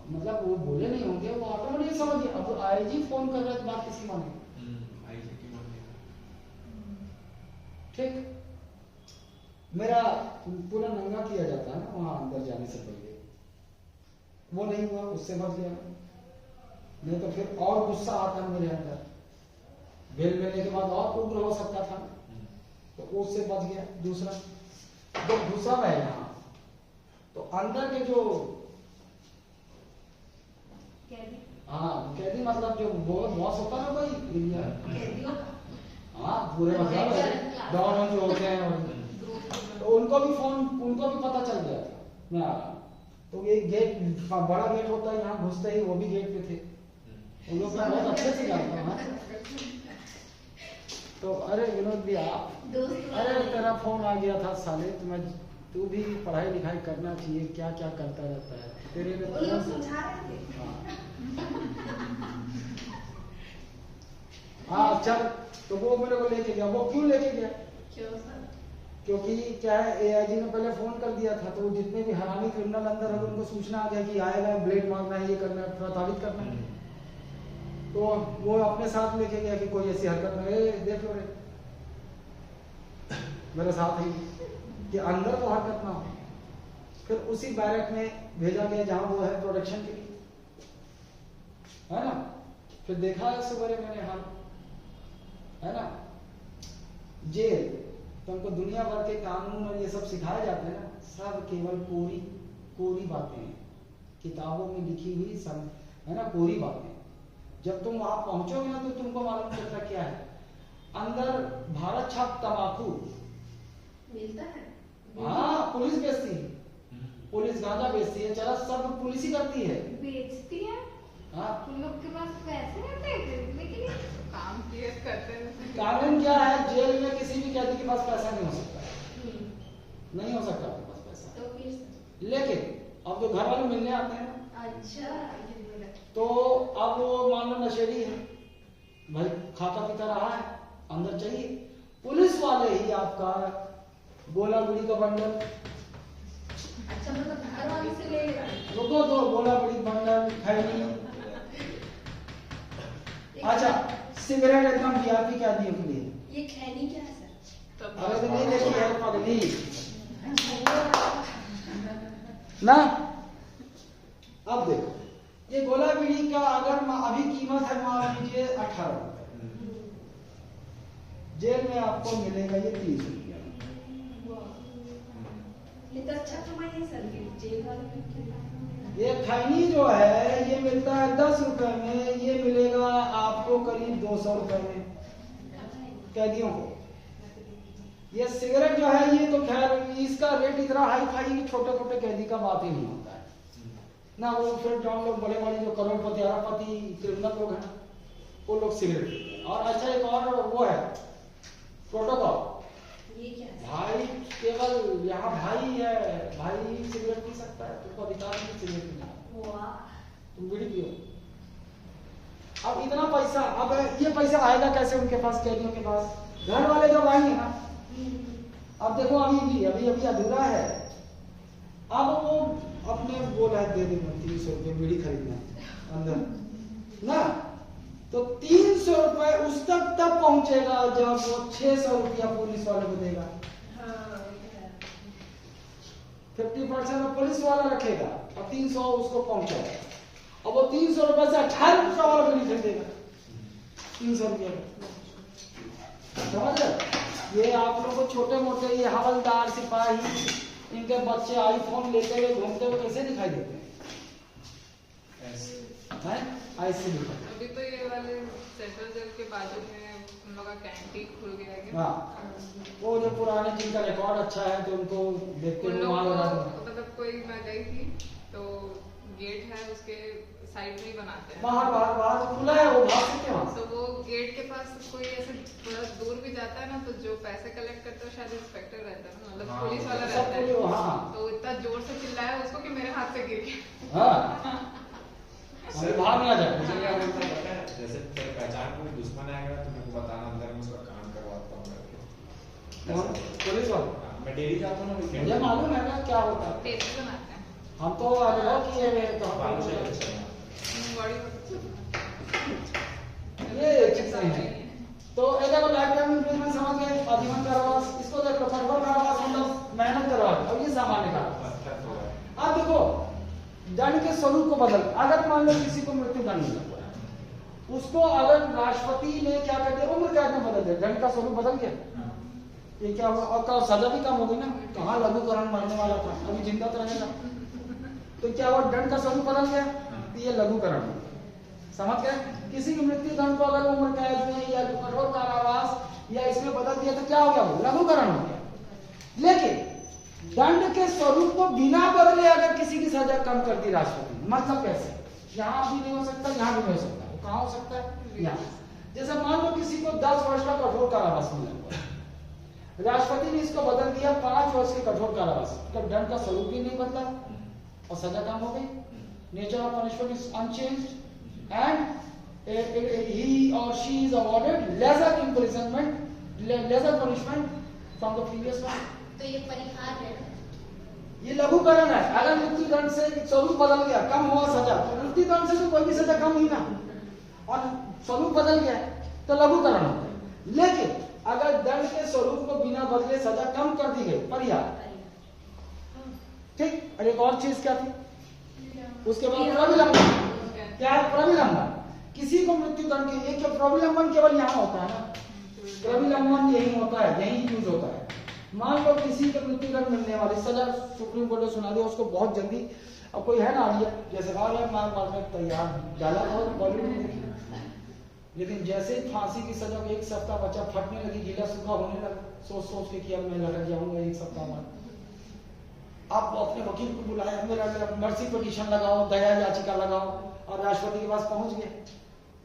मतलब वो बोले नहीं होंगे, वो ऑटोमेटिक समझ गया। अब IG फोन कर रहा है तो बात किसकी मानेगी? ठीक, मेरा पूरा नंगा किया जाता है ना वहां अंदर जाने से पहले, वो नहीं हुआ, उससे बच गया। नहीं तो फिर और गुस्सा आता मेरे अंदर, बेल मिलने के बाद और उग्र हो सकता था, तो उससे बच गया। दूसरा, जब घुसा है यहाँ तो अंदर के जो कैदी मतलब जो बॉस होता है ना भाई, हाँ पूरे मतलब डॉन जो होते हैं, तो उनको भी पता चल गया था मैं आ रहा। तो ये गेट, बड़ा गेट होता है यहाँ, घुसते ही वो भी गेट पे थे, उन लोग मैं बहुत अच्छे से जानता हूँ। तो अरे विनोद भी आप, दोस्त अरे तेरा फोन आ गया था साले, तू भी पढ़ाई लिखाई करना चाहिए, क्या क्या करता रहता है तेरे में। वो लोग समझा रहे थे। हाँ चल, तो वो मेरे को लेके गया। वो क्यों लेके गया? क्यों सर? क्योंकि क्या है, एआईजी ने पहले फोन कर दिया था, तो जितने भी हरामी क्रिमिनल अंदर है उनको सूचना आ गया कि आएगा, ब्लेड मारना है, ये करना है, प्रताड़ित करना है। तो वो अपने साथ लेके गया कि कोई ऐसी हरकत न करे, देख लो रे मेरे साथ ही, कि अंदर वो हरकत ना हो। फिर उसी बैरक में भेजा गया जहां वो है प्रोटेक्शन के लिए, है ना। फिर देखा है सुबह मैंने हाल, है ना। जेल तो हमको दुनिया भर के कानून और ये सब सिखाए जाते हैं ना, सब केवल कोरी बातें हैं, किताबों में लिखी हुई सब, है ना, कोरी बातें। जब तुम वहां पहुंचोगे ना तो तुमको मालूम चलता क्या है अंदर। भारत छाप तंबाकू मिलता है। हाँ, पुलिस बेचती है, पुलिस गांजा बेचती है, चला सब पुलिस ही करती है। बेचती है। हाँ, उन लोग के पास पैसे रहते हैं खरीदने के लिए। काम किए करते हैं। कानून क्या है, जेल में किसी भी कैदी के पास पैसा नहीं हो सकता, नहीं हो सकता आपके पास पैसा। तो फिर लेकिन अब जो घर वाले मिलने आते हैं ना, अच्छा तो अब वो मान लो नशेड़ी है भाई, खाता पीता रहा है, अंदर चाहिए, पुलिस वाले ही आपका गोला गुड़ी का बंडल, अच्छा मतलब घर वाले से ले लेगा। रुको दो, गोला गुड़ी बंडल, खैनी, अच्छा सिगरेट एकदम वीआईपी कैदियों के लिए। ये खैनी क्या है सर? अरे तो नहीं देखी है पगली ना। अब देखो, ये गोला बीड़ी का अगर अभी कीमत है मान लीजिए 18 रुपए, जेल में आपको मिलेगा ये 30 रुपया। ये तो अच्छा कमाई है सर, जेल वाले में। ये खैनी जो है ये मिलता है 10 रुपए में, ये मिलेगा आपको करीब 200 रुपए में कैदियों को। ये सिगरेट जो है ये तो खैर इसका रेट इतना हाई फाई कि छोटे छोटे कैदी का बात ही नहीं होता है ना। वो फिर जो हम लोग बड़े बड़े जो करोड़पति अरबपति क्रिमिनल लोग हैं ना, वो लोग सिगरेट पीते हैं। और अच्छा एक और वो है प्रोटोकॉल, ये क्या है? भाई केवल यहाँ भाई है, भाई सिगरेट पी सकता है, तुमको अधिकार नहीं सिगरेट पीना, वाह, तुम बीड़ी पियो। अब इतना पैसा, अब ये पैसा आएगा कैसे उनके पास, कैदियों के पास? घर वाले जब आएंगे ना, अब देखो अभी अधूरा है, अब वो अपने बोला है दे देंगे 300 रुपये बीड़ी खरीदना अंदर ना, तो 300 रुपए उस तक तब पहुंचेगा जब वो 600 रुपया पुलिस वाले को देगा। हाँ 50% पुलिस वाला रखेगा और 300 उसको पहुंचाएगा, और वो 300 रुपए से 18 रुपया वाला बीड़ी खरीदेगा 300 रुपया का। समझ रहे? ये आप लोगों को छोटे मोटे ये हवलदार सिपाही इनके बच्चे आईफोन लेते हुए घूमते हुए कैसे दिखाई देते हैं? ऐसे दिखाई। अभी तो ये वाले सेंट्रल जेल के बाजू में उन लोगों का कैंटीन खुल गया है। हाँ, वो जो पुराने जिनका रिकॉर्ड अच्छा है तो उनको देखते उन हुए लोग वहां को लगा मतलब कोई मैं गई थी तो गेट है उसके साइड में ही बनाते हैं। बाहर तो खुला है, वो भाग सकते हैं वहां। तो वो गेट के पास कोई ऐसे थोड़ा दूर भी जाता है ना, तो जो पैसे कलेक्ट करते हो शायद इंस्पेक्टर रहता है ना, मतलब हाँ, पुलिस वाला सब रहता है। हाँ तो इतना जोर से चिल्लाया उसको कि मेरे हाथ से गिर गया। हाँ, अभी बाहर नहीं आ जाए। मुझे क्या बोलता है पता है, जैसे तेरे पहचान में दुश्मन आएगा तो मेरे को बताना, अंदर में उसका काम करवाता हूँ कौन? पुलिस वाले? हाँ, मैं डेली जाता हूँ ना weekend मुझे में। मालूम है ना क्या होता है, टेस्ट बनाते हैं। हम तो अनुभव किए हुए हैं, तो हम बालू लोग- से अच्छा है। बॉडी बहुत ये चीजें हैं। तो एक लाइफ टाइम इम्प्रूवमेंट समझ गए, आजीवन कारावास, इसको देख लो, फर्वर कारावास मतलब मेहनत करवा, और ये सामान्य कारावास। पत्थर तो है। अब देखो दंड के स्वरूप को बदल, अगर मान लो किसी को मृत्यु दंड मिला हुआ है, उसको अगर राष्ट्रपति ने क्या कहते हैं उम्र कैद में बदल दिया, दंड का स्वरूप बदल गया, ये क्या हुआ? और का सजा भी कम हो गई ना, कहाँ लघुकरण मरने वाला था, अभी जिंदा तो रहेगा, तो क्या हुआ? दंड का स्वरूप बदल गया, तो ये लघुकरण हो गया। समझ गए? किसी की मृत्यु दंड को अगर उम्र कैद में या कठोर कारावास या इसमें बदल दिया तो क्या हो गया? वो लघुकरण हो गया। लेकिन दंड के स्वरूप को बिना बदले अगर किसी की सजा कम कर दी राष्ट्रपति ने, मतलब कैसे? यहाँ भी नहीं हो सकता, यहाँ भी नहीं हो सकता, वो कहाँ हो सकता है? यहाँ। जैसे मान लो किसी को 10 वर्ष का कठोर कारावास मिला हुआ है, राष्ट्रपति ने इसको बदल दिया 5 वर्ष के कठोर कारावास, तो दंड का स्वरूप भी नहीं बदला और सजा कम हो गई। Nature of punishment is unchanged and he or she is awarded lesser imprisonment, lesser punishment from the previous one. तो ये परिहार है। ये लघुकरण है। अगर मृत्यु दंड से स्वरूप बदल गया, कम हुआ सजा, तो मृत्यु दंड से तो कोई भी सजा कम हुई ना, और स्वरूप बदल गया तो लघुकरण होता है। लेकिन अगर दंड के स्वरूप को बिना बदले सजा कम कर दी गई, परिहार। ठीक। और एक और चीज क्या थी उसके बाद? प्रविलंबन। क्या है प्रविलंबन? किसी को मृत्यु दंड के, एक प्रविलंबन केवल यहाँ होता है ना, प्रविलंबन यही होता है, यही यूज होता है। मान लो किसी को मृत्यु दंड मिलने वाली सजा सुप्रीम कोर्ट ने सुना दिया, उसको बहुत जल्दी, अब कोई है ना आइडिया, जैसे मार मार में तैयार डाला था बॉलीवुड में देखी, लेकिन जैसे ही फांसी की सजा को 1 सप्ताह बचा, फटने लगी, गीला सूखा होने लगा, सोच सोच के कि अब मैं लटक जाऊंगा 1 सप्ताह बाद। आप अपने वकील को बुलाया, मेरा मर्सी पिटीशन लगाओ, दया याचिका लगाओ, और राष्ट्रपति के पास पहुंच गए।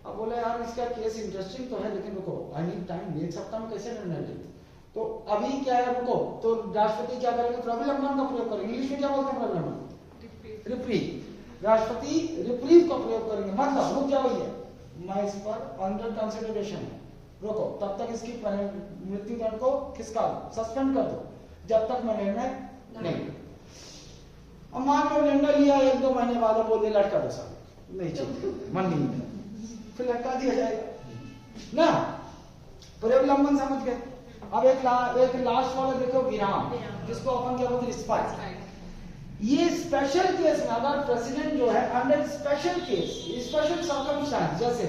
अब बोले यार इसका केस इंटरेस्टिंग तो है, लेकिन रुको, आई नीड टाइम, 1 सप्ताह में कैसे निर्णय ले? तो अभी क्या है, रुको, तो राष्ट्रपति क्या करेंगे? प्रविलंबन का प्रयोग करेंगे। इंग्लिश में क्या बोलते हैं प्रविलंबन? रिप्रीव। राष्ट्रपति रिप्रीव का प्रयोग करेंगे, मतलब रुक जाओ, ये मैं इस पर अंडर कंसिडरेशन है, रुको, तब तक इसकी मृत्यु दंड को खिसका दो, सस्पेंड कर दो, जब तक मैं निर्णय नहीं। अब मान लो निर्णय लिया, 1-2 महीने बाद बोले लटका दो साल, नहीं चाहिए, मन नहीं है, फिर लटका दिया जाएगा ना। प्रविलंबन समझ गए। अब एक लास्ट वाला देखो, विराम, जिसको अपन क्या बोलते हैं? रिस्पाइट। ये स्पेशल केस में अगर प्रेसिडेंट जो है under special case, special circumstance, जैसे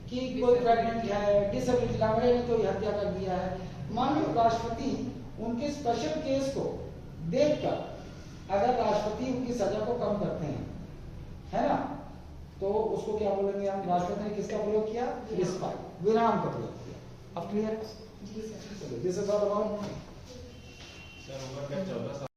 कि कोई प्रेग्नेंट है, डिसेबिलिटी ने कोई हत्या कर दिया है, मान लो राष्ट्रपति उनके स्पेशल केस को देखकर अगर राष्ट्रपति उनकी सजा को कम करते हैं, है ना, तो उसको क्या बोलेंगे हम? राष्ट्रपति ने किसका प्रयोग किया? रिस्पाइट, विराम का प्रयोग किया। अब क्लियर? जी sir. This is all about sir, उम्र का 14